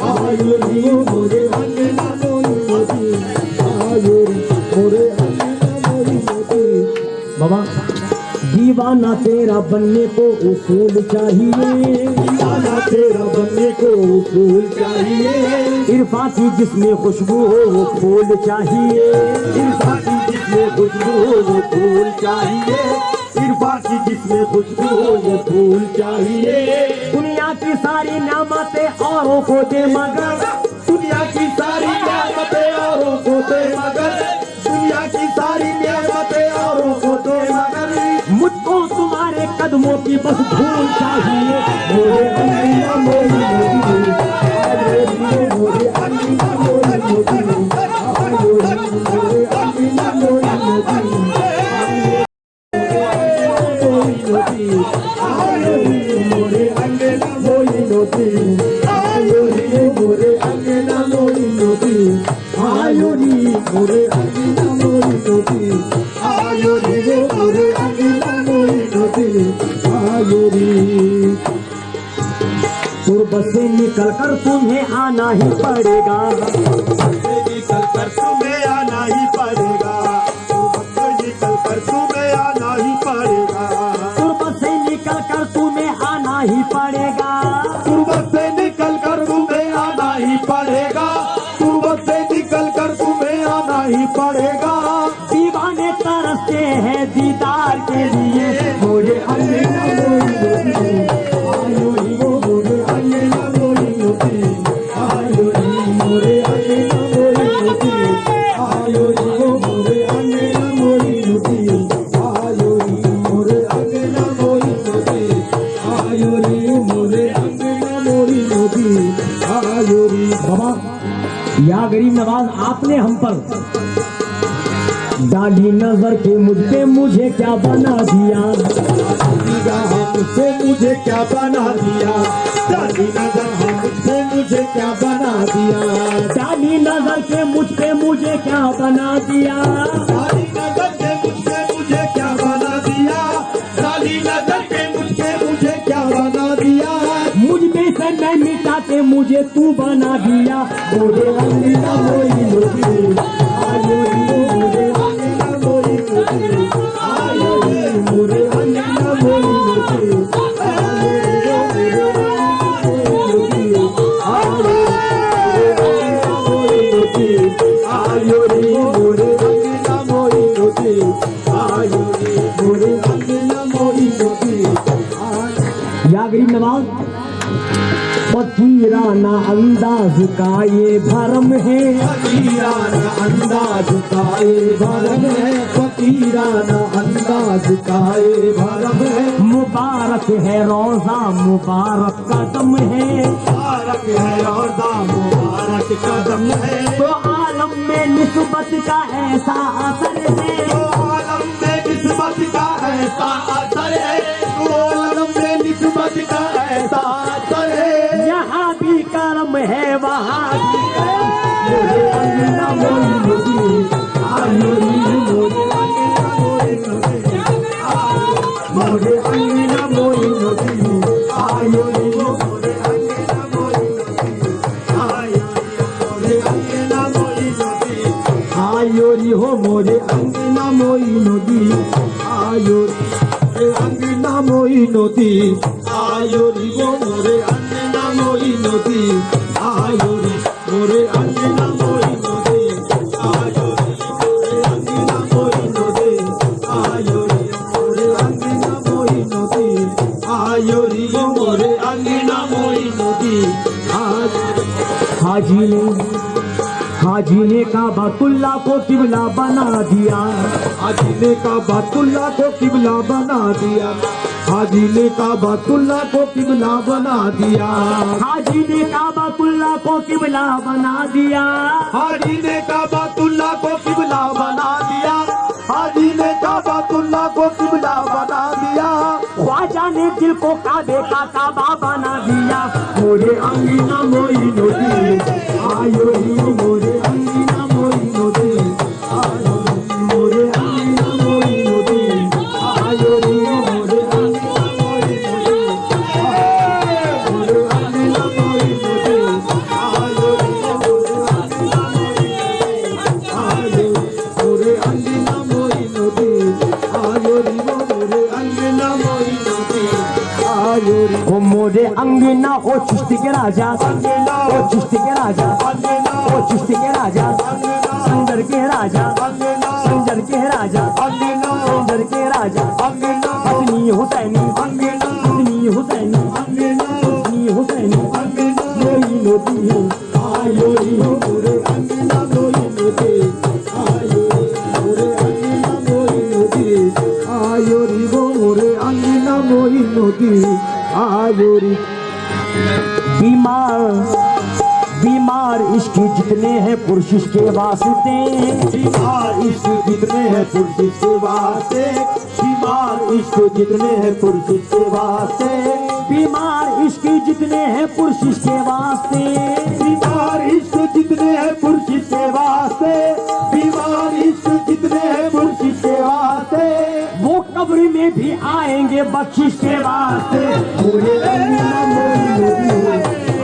आयो री मोरे अंगीना मोई नदी, आयो री मोरे अंगीना मोई नदी। बाबा दीवाना तेरा बनने को उसूल चाहिए, दीवाना तेरा बनने को उसूल चाहिए, इरफान की जिसमें खुशबू हो वो फूल चाहिए, इरफान की जिसमें खुशबू हो वो फूल चाहिए, इरफान की जिसमें खुशबू हो वो फूल चाहिए, दुनिया की सारी नेमतें औरों को दे मगर, दुनिया की सारी नेमतें औरों को दे मगर, दुनिया की सारी नेमतें औरों को दे मगर, मुझको तुम्हारे कदमों की बस धूल चाहिए। मोरे अंगीना मोई नदी, आयो री मोरे अंगीना मोई नदी, आयो री मोरे अंगीना मोई नदी, आयो री मोरे अंगीना मोई नदी, आयो री मोरे अंगीना मोई नदी, आयो री मोरे अंगीना मोई नदी, आयो री मोरे अंगीना मोई नदी, आयो री। तुर्ब से निकल कर तुम्हें आना ही पड़ेगा, निकल कर तुम्हें आना ही पड़ेगा, निकल कर तुम्हें आना ही पड़ेगा, तुर्ब से निकल कर तुम्हें आना ही पड़ेगा, तुर्बत से निकल कर तुम्हें आना ही पड़ेगा, तुर्बत से निकल कर तुम्हें आना ही पड़ेगा, दीवाने तरसते हैं दीदार के लिए। मोरे अंगीना मोई नदी, आयो री मोरे अंगीना मोई नदी, आयो री मोरे अंगीना मोई नदी, आयो री मोरे अंगीना मोई नदी, आयो री मोरे अंगीना मोई नदी, आयो री मोरे अंगीना मोई नदी। बाबा या गरीब नवाज, आपने हम पर डाली नजर के मुझ पे मुझे क्या बना दिया, मुझसे मुझे क्या बना दिया, डाली नजर है मुझसे मुझे क्या बना दिया, डाली नजर के मुझ पे मुझे क्या बना दिया, डाली नजर के मुझसे मुझे क्या बना दिया, डाली नजर के मुझसे मुझे क्या बना दिया, मुझ में से मैं मिटा के मुझे तू बना दिया। मोरे अंगना मोई लोगी आयो रे, मोरे अंगना मोई लोगी आयो रे, मोरे अंगना मोई लोगी आयो रे, आयो रे, मोरे अंगना मोई लोगी आयो रे, मोरे अंगना मोई लोगी। या गरीब नवाज, फकीराना अंदाज का ये भरम है, फकीराना अंदाज का ये भरम है, फकीराना अंदाज का ये भरम है, मुबारक है रोजा मुबारक कदम है, मुबारक है रोजा मुबारक कदम है, तो आलम में निस्बत का ऐसा असर है, तो आलम में निस्बत का ऐसा असर है, तो आलम में निस्बत का ऐसा असर है, यहाँ भी करम है वहाँ भी करम। मोरे अंगना मोई लोगी आयो रे, मोरे अंगना मोई लोगी आयो, मोरे अंगना मोई लोगी आयो रे, मोरे अंगना मोई लोगी आयो रे, मोरे अंगना मोई लोगी आयो रे, हो मोरे अंगना मोई लोगी आयो रे, अंगना मोई लोगी आयो रे, वो मोरे अंगना मोई लोगी आयो रे, मोरे अंगना मोई लोगी आयो रे, मोरे अंगना मोई लोगी आयो रे, मोरे अंगना मोई लोगी आयो रे, वो मोरे अंगना मोई लोगी आयो रे। हाजी ने काबतुल्लाह को किबला बना दिया, हाजी ने काबतुल्लाह को किबला बना दिया, हाजी ने काबतुल्लाह को किबला बना दिया, हाजी ने काबतुल्लाह को किबला बना दिया, हाजी ने काबतुल्लाह को किबला बना दिया, हाजी ने काबतुल्लाह को किबला बना दिया, ख्वाजा ने दिल को काबे का काबा बना दिया। मोरे अंगना मोई लोगी आयो रे, मोरे अंगना मोई लोगी आयो रे, मोरे अंगना मोई लोगी आयो रे, मोरे अंगना मोई लोगी मोरे अंगना मोई लोगी आयो रे, मोरे अंगना मोई लोगी आयो रे, मोरे अंगना मोई लोगी आयो रे, ओ मोरे अंगना ओ चिश्ती के राजा, ओ चिश्ती के राजा, ओ चिश्ती के राजा, संगर के राजा, संगर के राजा, संगर के राजा, हसनी हुसैनी, हसनी हुसैनी, हसनी हुसैनी मोई लोगी आयो रे, मोरे अंगना मोई लोगी आयो रे, मोरे अंगना मोई लोगी आयो रे, वो मोरे अंगना मोई लोगी आयो रे। बीमार इश्क जितने हैं पुरुष के वास्ते, बीमार इश्क जितने हैं पुरुष के वास्ते, बीमार इश्क जितने हैं पुरुष के वास्ते, बीमार इश्क जितने हैं पुरुष के वास्ते, बीमार इश्क जितने हैं पुरुष के वास्ते, बीमार इश्क जितने हैं पुरुष के वास्ते, वो कब्र में भी आएंगे बख्शिश के वास्ते। मोरे अंगना मोई लोगी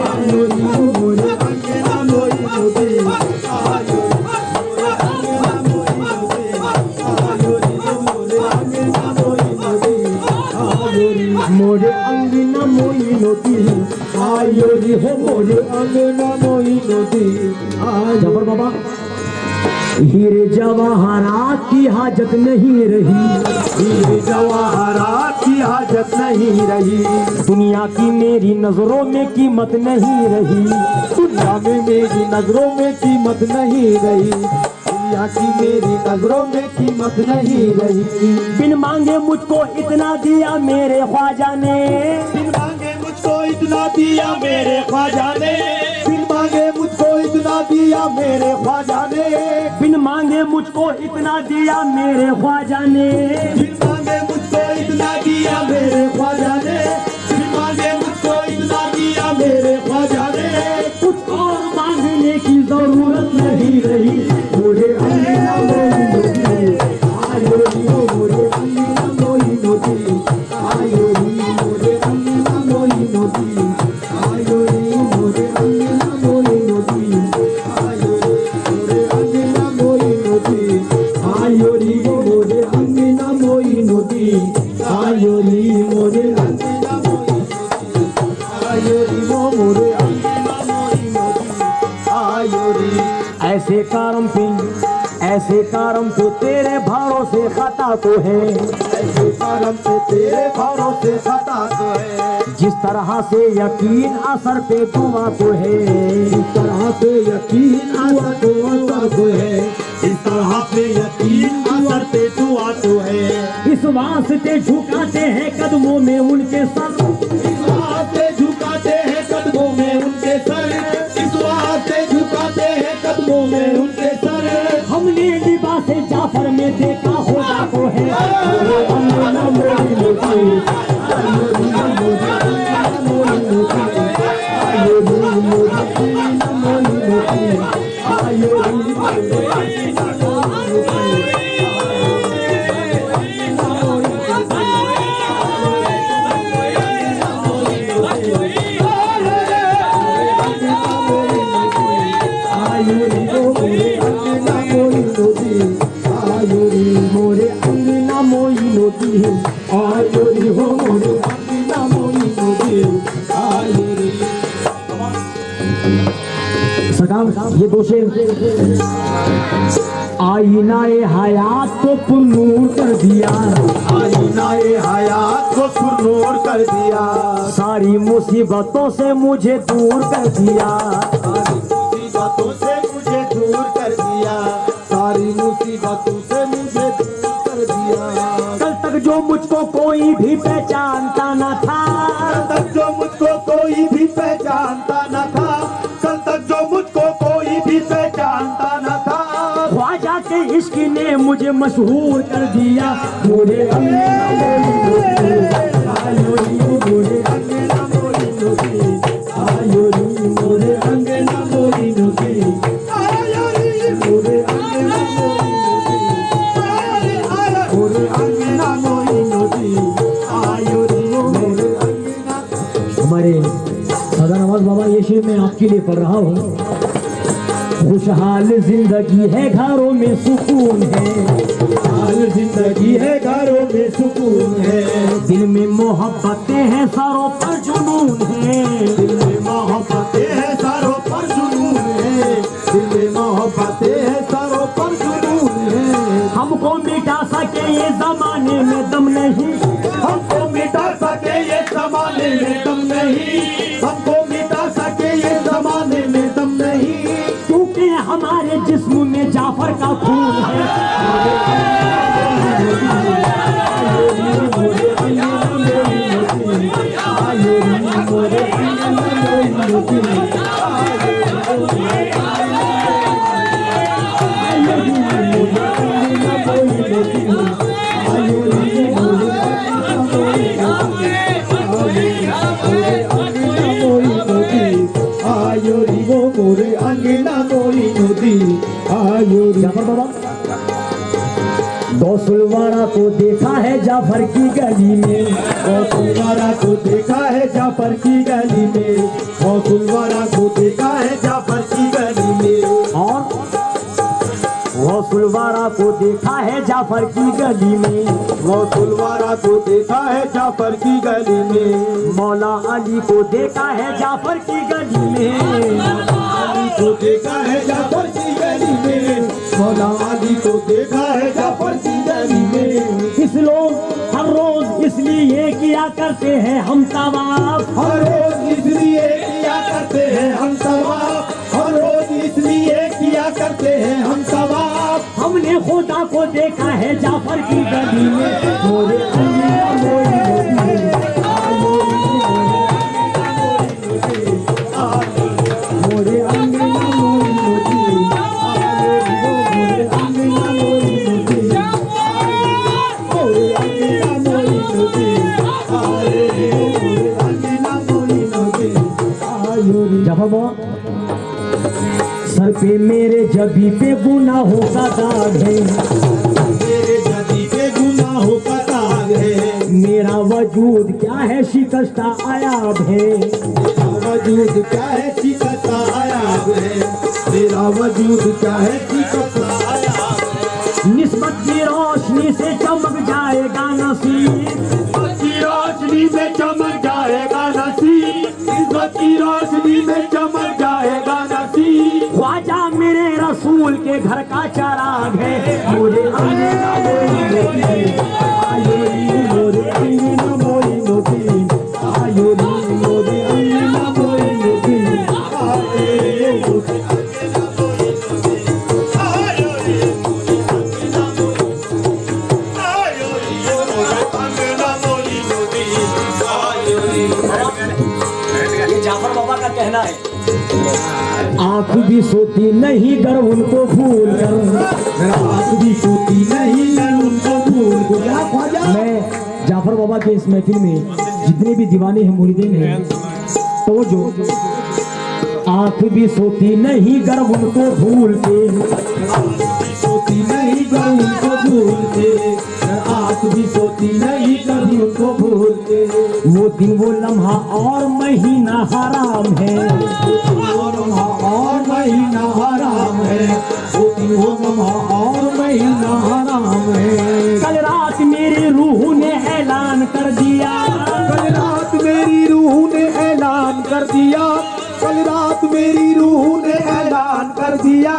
आयो रे, मोरे अंगना मोई लोगी आयो रे, मोरे अंगना मोई लोगी आयो रे, हो मोरे अंगना मोई लोगी आयो। जबर बाबा, हीरे जवाहरात की हाजत नहीं रही, हीरे जवाहरात की हाजत नहीं रही, दुनिया की मेरी नजरों में कीमत नहीं रही, दुनिया में मेरी नजरों में कीमत नहीं रही, दुनिया की मेरी नजरों में कीमत नहीं रही, बिन मांगे मुझको इतना दिया मेरे ख्वाजा ने, बिन मांगे मुझको इतना दिया मेरे ख्वाजा ने, बिन मांगे मुझको दिया मेरे ख्वाजा ने, बिन मांगे मुझको इतना दिया मेरे ख्वाजा ने, बिन मांगे मुझको इतना दिया मेरे ख्वाजा ने, बिन मांगे मुझको इतना दिया मेरे ख्वाजा ने, कुछ और मांगने की जरूरत नहीं रही। मोरे अंगना मोइनुद्दीन आयो री मोरे अंगना मोइनुद्दीन आयो री मोरे अंगना मोइनुद्दीन आयो री मोरे अंगना मोइनुद्दीन आयो री मोरे अंगना मोइनुद्दीन आयो री मोरे अंगना मोइनुद्दीन आयो री मोरे अंगना मोइनुद्दीन आयो री। ऐसे कारम पे तेरे भरोसे खता तो है, ऐसे करम पे तेरे भरोसे खता तो है, जिस तरह से यकीन असर पे दुआ तो है, इस तरह से यकीन असर तो असर तो है, इस तरह से यकीन असर पे दुआ तो है। इस वास्ते झुकाते हैं कदमों में उनके सर, इस वास्ते झुकाते हैं कदमों में उनके सर, इस वास्ते झुकाते हैं कदमों में उनके सर। हमने लिबास जाफर में देखा होगा तो है। मोरे अंगना मोइनुद्दीन आयो री मोरे अंगना मोइनुद्दीन आयो री मोरे अंगना मोइनुद्दीन आयो री मोरे अंगना मोइनुद्दीन। आयो रे मोरे अंगना मोइनुद्दीन आयो रे हो मोरे अंगना मोइनुद्दीन आयो रे। सरकार ये दो शेर। आईनाए हयात को पुरनूर कर दिया, आईनाए हयात को पुरनूर कर दिया, सारी मुसीबतों से मुझे दूर कर दिया, सारी मुसीबतों से मुझे दूर कर दिया, सारी मुसीबतों से मुझे दूर कर दिया। कल तक जो मुझको कोई भी पहचानता न था, कल तक जो मुझको कोई भी पहचानता न था, कल तक जो मुझको कोई भी पहचानता न था, ख्वाजा के इश्क ने मुझे मशहूर कर दिया। मोरे अंगना मोइनुद्दीन आयो री मोरे अंगना मोइनुद्दीन आयो री मोरे अंगना मोइनुद्दीन आयो री मोरे अंगना मोइनुद्दीन मोरे अंगना मोइनुद्दीन आयो री मोरे अंगना। हमारे सदा नवाज बाबा ये शेर मैं आपके लिए पढ़ रहा हूँ। खुशहाल जिंदगी है घरों में सुकून है, खुशहाल जिंदगी है घरों में सुकून है, दिल में मोहब्बतें हैं सरों पर जुनून है, दिल में मोहब्बतें हैं सरों पर जुनून है, दिल में मोहब्बतें हैं सरों पर जुनून है। हमको मिटा सके ये जमाने में दम नहीं, हमको मिटा सके ये जमाने में दम नहीं, हमको मिटा सके ये जमाने में दम नहीं, क्योंकि हमारे जिस्म में जाफर का खून है। आयो री मोरे अंगना मोइनुद्दीन आयो री मोरे अंगना मोइनुद्दीन आयो री मोरे अंगना मोइनुद्दीन आयो री वो मोरे अंगना मोइनुद्दीन आयो री। जाफर बाबा गौसुलवारा को देखा है जाफर की गली में, गौसुलवारा को देखा है जाफर की गली में, गौसुलवारा को देखा है जाफर की गली में, और गौसुलवारा को देखा है जाफर की गली में, गौसुलवारा को देखा है जाफर की गली में, मौला अली को देखा है जाफर की गली में, अली को देखा है जाफर की गली में, मौला अली को देखा है जाफर की गली में। इस लोग हर रोज इसलिए किया करते हैं हम तवाफ, हर रोज इसलिए किया करते हैं हम तवाफ, हर रोज इसलिए किया करते हैं हम तवाफ। हमने खुदा को देखा है जाफर की गली में। मोरे अंगना मोइनुद्दीन आयो री मोरे अंगना मोइनुद्दीन जब सर पे मेरे जबी पे गुनाहों का दाग है, मेरे जबी पे गुनाहों का दाग है, मेरा वजूद क्या है शिकस्ता आयाब है, मेरा वजूद क्या है शिकस्ता आयाब है, मेरा वजूद क्या है शिकस्ता आयाब है। निस्बत की रोशनी से चमक जाएगा नसीब, की रोशनी में चमक जाएगा नसीब, इज्जत की रोशनी में चमक जाएगा नसीब। ख्वाजा मेरे रसूल के घर का चराग है, मुझे अंगना मोइनुद्दीन आयोरी, मुझे अंगना मोइनुद्दीन आयोरी, मुझे अंगना मोइनुद्दीन ये जाफर बाबा का कहना है। आँख भी सोती नहीं गर उनको भूल कर, आँख भी सोती नहीं मैं उनको भूल गया। ख्वाजा मैं जाफर बाबा के इस महफिल में जितने भी दीवाने हैं मुरीदीन हैं, तो जो आँख भी सोती नहीं गर उनको भूल के, सोती नहीं गर उनको भूल के, आँख भी सोती नहीं कभी उनको भूल के। वो दिन वो लम्हा और महीना हराम है, और महीना हराम है, वो दिन वो लम्हा और महीना हराम है। कल रात मेरी रूह ने ऐलान कर दिया, कल रात मेरी रूह ने ऐलान कर दिया, कल रात मेरी रूह ने ऐलान कर दिया,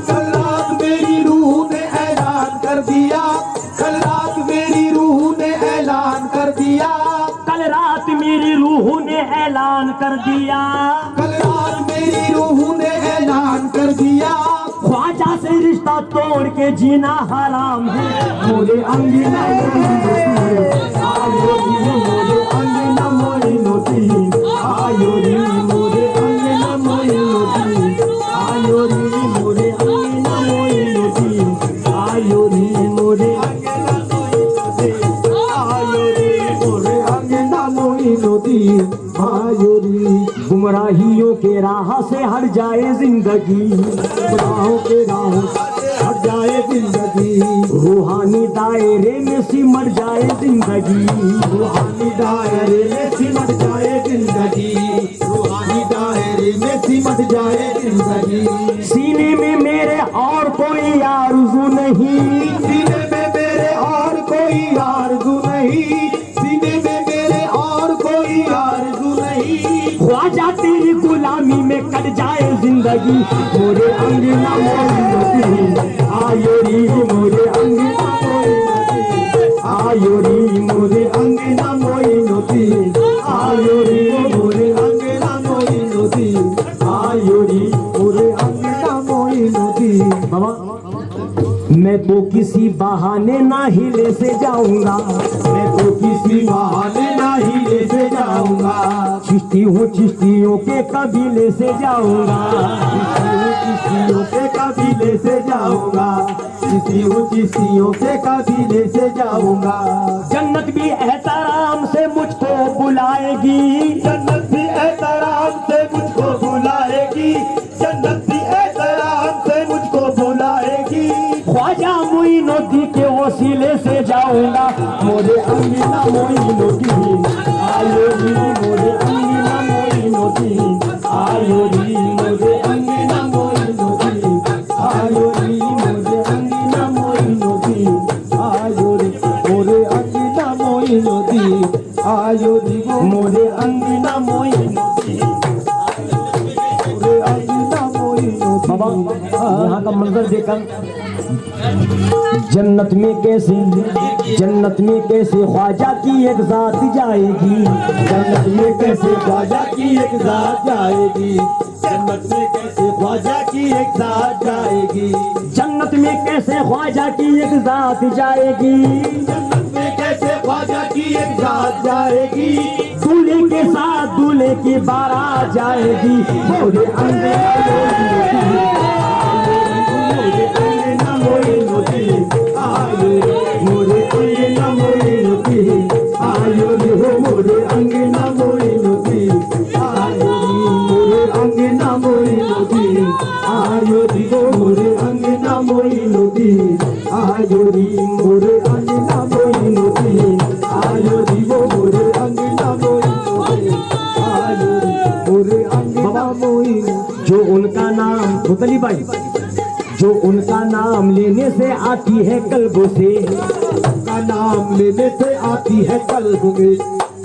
कल रात मेरी रूह ने ऐलान कर दिया, कल रात मेरी रूह ने ऐलान कर दिया, कल रात मेरी रूह ने ऐलान कर दिया, कल रात मेरी रूह ने ऐलान कर दिया। ख्वाजा से रिश्ता तोड़ के जीना हराम है, मुझे अंगना मोइनुद्दीन आयोरी, मुझे अंगना मोइनुद्दीन आयोरी, मुझे अंगना मोइनुद्दीन आयोरी, मुझे गुमराहियों के राह से हट जाए जिंदगी, गुनाहों के राहों से हट जाए जिंदगी, रूहानी दायरे में सिमट जाए जिंदगी, रूहानी दायरे में सिमट जाए जिंदगी, रूहानी दायरे में सिमट जाए जिंदगी। सीने में मेरे और कोई आरज़ू नहीं, सीने में मेरे और कोई आरज़ू नहीं, सीने में मेरे और कोई आरज़ू नहीं। ख्वाजा तेरी गुलामी में कट जाए जिंदगी, मोरे अंगना मोइनुद्दीन आयोरी, मोरे अंगना मोइनुद्दीन आयोरी, मोरे अंगना मोइनुद्दीन आयोरी, मोरे अंगना मोइनुद्दीन आयोरी, मोरे अंगना मोइनुद्दीन। बाबा मैं तो किसी बहाने ना हिले से जाऊंगा, मैं तो किसी बहाने ना हिले से जाऊंगा, चिश्ती हूँ चिश्तियों के कबीले से जाऊंगा, चिश्तियों के कबीले से जाऊंगा, चिश्तियों के कबीले से जाऊंगा। जन्नत भी एहतराम से मुझको बुलाएगी, जन्नत भी एहतराम से मुझको बुलाएगी, जन्नत भी एहतराम से मुझको बुलाएगी। ख्वाजा मोइनुद्दीन के वसीले से जाऊंगा, मोरे अंगना मोइनुद्दीन आयोरी, मोरे अंगना मोइनुद्दीन आयोरी, मोरे अंगना मोइनुद्दीन आयोरी, मोरे अंगना मोइनुद्दीन आयोरी, मोरे अंगना मोइनुद्दीन आयोरी, मोरे अंगना मोइनुद्दीन, मोरे अंगना मोइनुद्दीन। बाबा यहाँ का मंजर देखकर जन्नत में कैसे ख्वाजा की एक जात जाएगी, जन्नत में कैसे ख्वाजा की एक जात जाएगी, जन्नत में कैसे ख्वाजा की एक जात जाएगी, जन्नत में कैसे ख्वाजा की एक जात जाएगी, जन्नत में कैसे ख्वाजा की एक जात जाएगी। दूल्हे के साथ दूल्हे की बारात जाएगी, मोरे अंगना मोइनुद्दीन आयोरी, मोरे अंगना मोइनुद्दीन आयोरी, हो मोरे अंगना मोइनुद्दीन आयोरी, मोरे मोइनुद्दीन। जो उनका नाम मुतली भाई, जो उनका नाम लेने से आती है कल्ब से, का नाम लेने से आती है कल्ब में,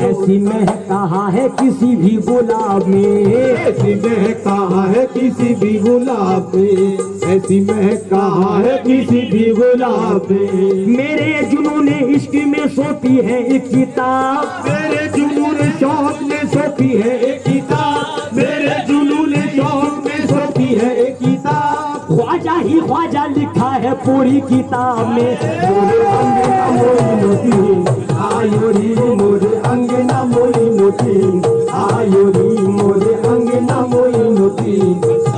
ऐसी महक कहाँ है किसी भी गुलाब में, ऐसी महक कहाँ है किसी भी गुलाब में, ऐसी महक कहाँ है किसी भी गुलाब में। मेरे जुनून इश्क में सोती है एक किताब, मेरे जुनून शौक में सोती है एक किताब, मेरे जुनून शौक में सोती है एक किताब। ख्वाजा ही ख्वाजा लिखा है पूरी किताब में। मोरे अंगना मोइनुद्दीन आयो रे, मोरे अंगना मोइनुद्दीन आयो रे, मोरे अंगना मोइनुद्दीन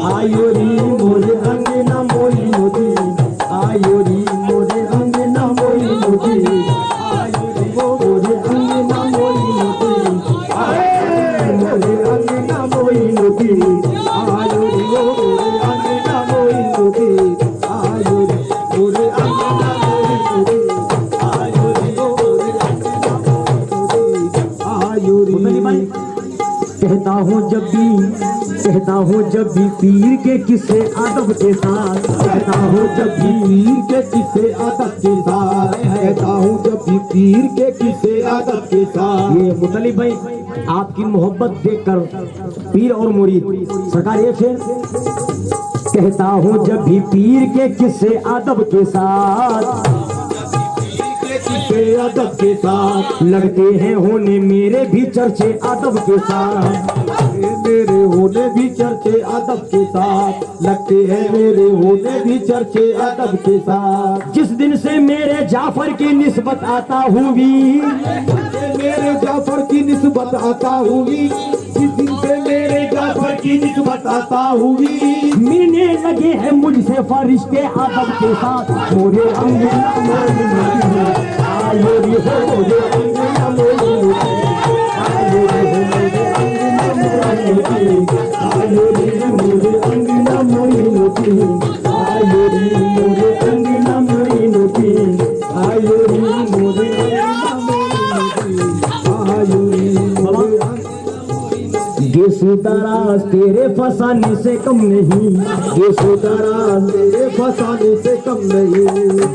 आयो रे, मोरे अंगना मोइनुद्दीन आयो रे, मोरे अंगना मोइनुद्दीन आयो रे, मोरे अंगना मोइनुद्दीन आयो रे, मोरे अंगना मोइनुद्दीन आयो रे, मोरे अंगना मोइनुद्दीन आयो रे, मोरे अंगना मोइनुद्दीन आयो रे, मोरे अंगना आयो रे। कहता हूँ जब भी पीर के किस्से अदब के साथ, कहता हूँ जब भी पीर के किस्से अदब के साथ, कहता हूँ जब भी पीर के किस्से अदब के साथ। ये मुतलिब भाई आपकी मोहब्बत देखकर पीर और मुरीद सरकार ये शेर, कहता हूँ जब भी पीर के किस्से अदब के साथ, किस्से अदब के साथ लगते हैं होने मेरे भी चर्चे अदब के साथ, मेरे होने भी चर्चे अदब के साथ, लगते हैं मेरे होने भी चर्चे अदब के साथ। जिस दिन से मेरे जाफर की निस्बत आता हुई, मेरे जाफर की निस्बत आता हुई, जिस दिन से मेरे जाफर की निस्बत आता हुई, मिलने लगे हैं मुझसे फरिश्ते अदब के साथ। मोरे अंगना मोइनुद्दीन आयो रे, मोरे अंगना मोइनुद्दीन आयो रे, मोरे अंगना मोइनुद्दीन आयो रे, मोरे अंगना मोइनुद्दीन आयो रे, मोरे अंगना मोइनुद्दीन आयो रे, मोरे अंगना मोइनुद्दीन आयो रे, मोरे गेसु दराज तेरे फसाने से कम नहीं, गेसु दराज तेरे फसाने से कम नहीं,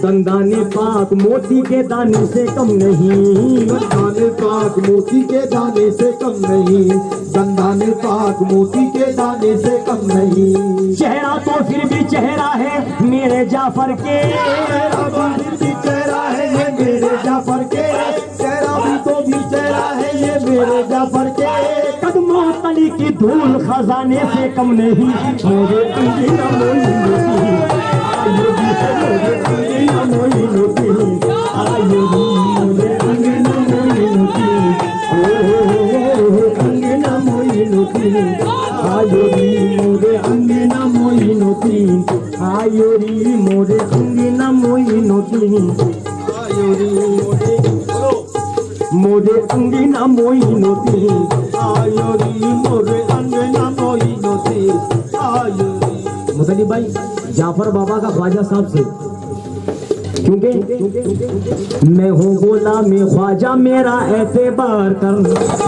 दंदाने पाक मोती के दाने से कम नहीं, दंदाने पाक मोती के दाने से कम नहीं, दंदाने पाक मोती के दाने से कम नहीं। चेहरा तो फिर भी चेहरा है मेरे जाफर के, चेहरा भी चेहरा है ये मेरे जाफर के, चेहरा भी तो भी चेहरा है ये मेरे जाफर के। कदमों तली की धूल खजाने से कम नहीं, मेरे अंगना मोइनुद्दीन आयो रे, मोरे अंगना मोइनुद्दीन आयो रे, मोरे अंगना मोइनुद्दीन ओ अंगना मोइनुद्दीन आयो रे, मोरे अंगना मोइनुद्दीन आयो रे, मोरे अंगना मोइनुद्दीन आयो रे, मोरे अंगना मोइनुद्दीन आयो रे, मोरे अंगना मोइनुद्दीन आयो रे। मुतलिब भाई जाफर बाबा का ख्वाजा साहब से, क्योंकि मैं हूँ गुलामी ख्वाजा मेरा एतबार कर,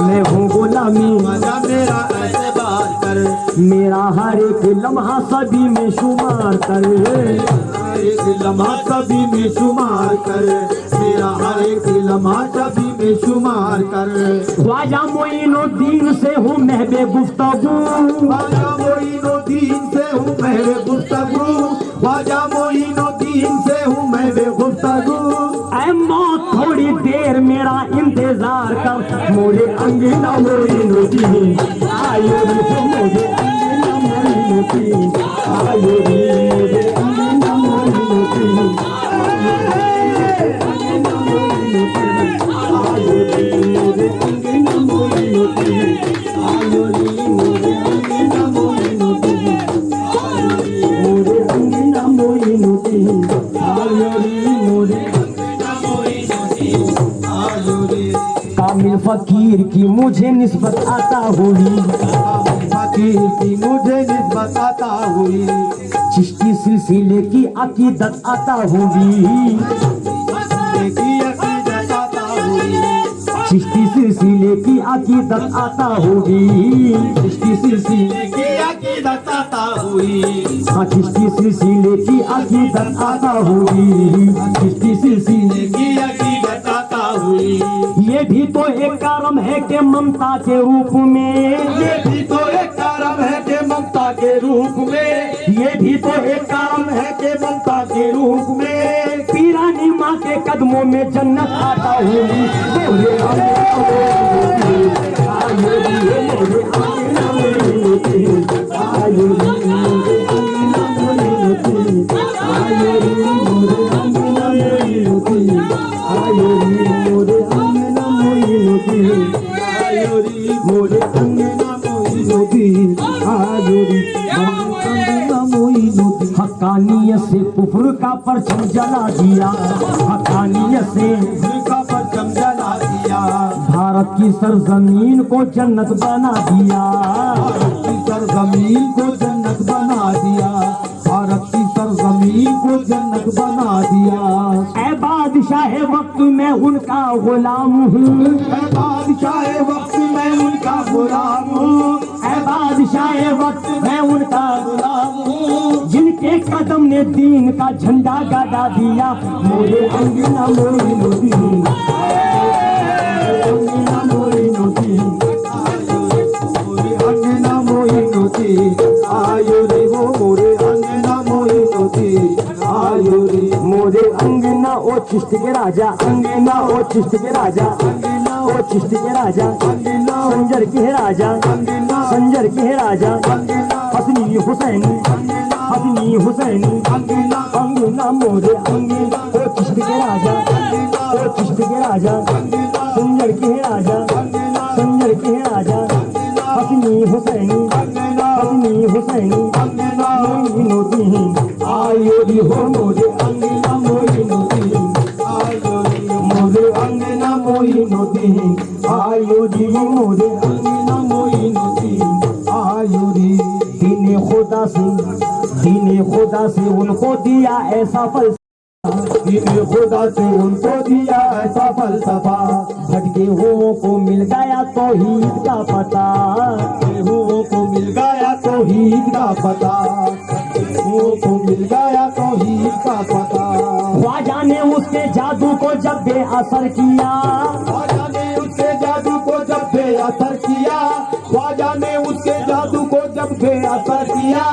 मैं हूँ गुलामी ख्वाजा मेरा एतबार कर, मेरा हर एक लम्हा सभी में शुमार कर, एक लम्हा सभी में शुमार कर, मेरा हर एक लम्हा सभी में शुमार कर। ख्वाजा मोइनुद्दीन से हूँ महबे गुफ्तगू, ख्वाजा मोइनुद्दीन से हूँ महबे गुफ्तगू, ख्वाजा मोइनुद्दीन से हूँ महबे गुफ्तगू। ऐ मौत थोड़ी देर मेरा इंतजार कर, मोरे अंगना मोइनुद्दीन आयो रे, मोरे अंगना मोइनुद्दीन आयो रे, मोरे अंगना मोइनुद्दीन आयो रे, मोरे अंगना मोइनुद्दीन आयो रे, मोरे अंगना मोइनुद्दीन आयो रे, मोरे अंगना मोइनुद्दीन आयो रे, मोरे कामिल फकीर की मुझे निस्बत आता हुई, फकीर की मुझे निस्बत आता हुई, चिश्ती सिलसिले की अकीदत आता हुई, की अकीदत आता हुई, चिश्ती सिलसिले की अकीदत आता होगी, चिश्ती सिलसिले की अकीदत आता हुई, हाँ चिश्ती सिलसिले की अकीदत आता होगी, चिश्ती सिलसिले की अकीदत आता हुई। ये भी तो एक कारण है कि ममता के रूप में, ये भी तो एक कारण है कि ममता के रूप में, ये भी तो एक कारण है कि ममता के रूप में पीरानी माँ के कदमों में जन्नत आता होगी। मोरे मोरे अंगना मोइनुद्दीन आयोरी अंगना मोइनुद्दीन। हक्कानियत से कुफ्र का परचम जला दिया, हक्कानियत से कुफ्र का परचम जला दिया, भारत की सरजमीन को जन्नत बना दिया, भारत की सरजमीन को जन्नत बना दिया, भारत की सरजमीन को जन्नत बना दिया। ऐ बादशाह वक्त में उनका गुलाम हूँ, ऐ बादशाह वक्त में उनका गुलाम हूँ, ऐ बादशाह वक्त में उनका गुलाम हूँ, जिनके कदम ने दीन का झंडा गाड़ा दिया। मोरे अंगना मोइनुद्दीन, अंगना मोइनुद्दीन, मोरे अंगना मोइनुद्दीन आयो रे वो मोरे अंगना मोइनुद्दीन आयो रे। मोरे अंगना ओ चिश्त के राजा, अंगना ओ चिश्त के राजा, अंगना ओ चिश्त के राजा, अंगना संजर के राजा, अंगना संजर के राजा, अंगना हसनी हुसैनी, हसनी हुसैनी, अंगना अंगना मोरे अंगना ओ चिश्त के राजा, ओ चिश्त के राजा, संजर के राजा, संजर के राजा, हसनी हुसैनी, हसनी हुसैनी, मोइनुद्दीन आयो री हो मोरे अंगना मोइनुद्दीन आयो रे मोरे अंगना मोइनुद्दीन आयो री मोरे अंगना मोइनुद्दीन आयो रे। दीने खुदा से उनको दिया ऐसा फलसफा, दीने खुदा से उनको दिया ऐसा फलसफा, भटके हुओं को मिल गया तौहीद का पता, गेहूं को मिल गया तौहीद का पता, गेहूं को मिल गया तौहीद का पता। ख्वाजा ने उसके जादू को जब बेअसर किया, ख्वाजा ने उसके जादू को जब बेअसर किया, ख्वाजा ने उसके जादू को जब बेअसर किया,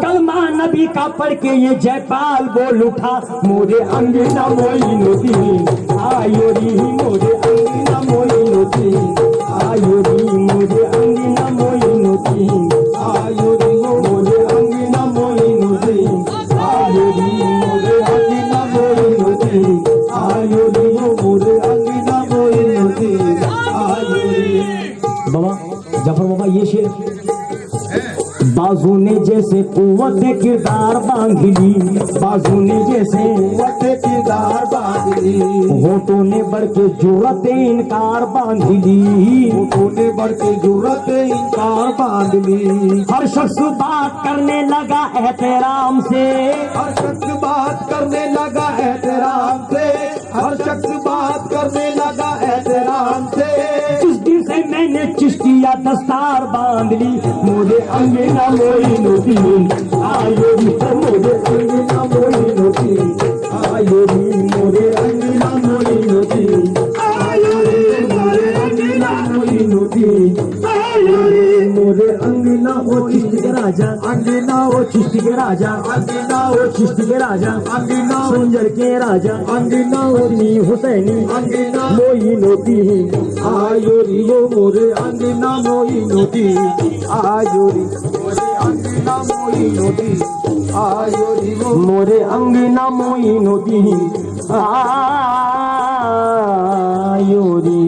कलमा नबी का पढ़ के ये जयपाल बोल उठा। मोरे अंगना मोइनुद्दीन आयो री मोरे अंगना मोइनुद्दीन आयो री मोरे अंगना मोइनुद्दीन आयो रे वो मोरे अंगना मोइनुद्दीन आयो री मोरे अंगना मोइनुद्दीन आयो रे वो मोरे अंगना मोइनुद्दीन आयो रे। बाबा जफर बाबा ये शेर बाजू ने जैसे कुव्वत किरदार बांध ली, बाजू ने जैसे कुव्वत किरदार बांध ली, होठों ने बढ़ के जुर्रत इनकार बांध ली, होठों ने बढ़ के जुर्रत इनकार बांध ली। हर शख्स बात करने लगा एहतराम से, हर शख्स बात करने लगा एहतराम से, हर शख्स बात करने लगा एहतराम से। जिस दिन से मैंने चिश्तिया दस्तार बांध ली। मोरे अंगना मोइनुद्दीन आयो री मोरे अंगना मोइनुद्दीन आयो री मोरे अंगना मोइनुद्दीन आयो रे मोरे अंगना मोइनुद्दीन आयो रे मोरे अंगना ओ चिश्ती के राजा, अंगना ओ चिश्ती के राजा, अंगना ओ चिश्ती के राजा, अंगना संजर के राजा, अंगना हसनी हुसैनी अंगना मोइनुद्दीन आयो री वो मोरे अंगना मोइनुद्दीन आयो री मोरे अंगना मोइनुद्दीन आयो री वो मोरे अंगना मोइनुद्दीन आयो री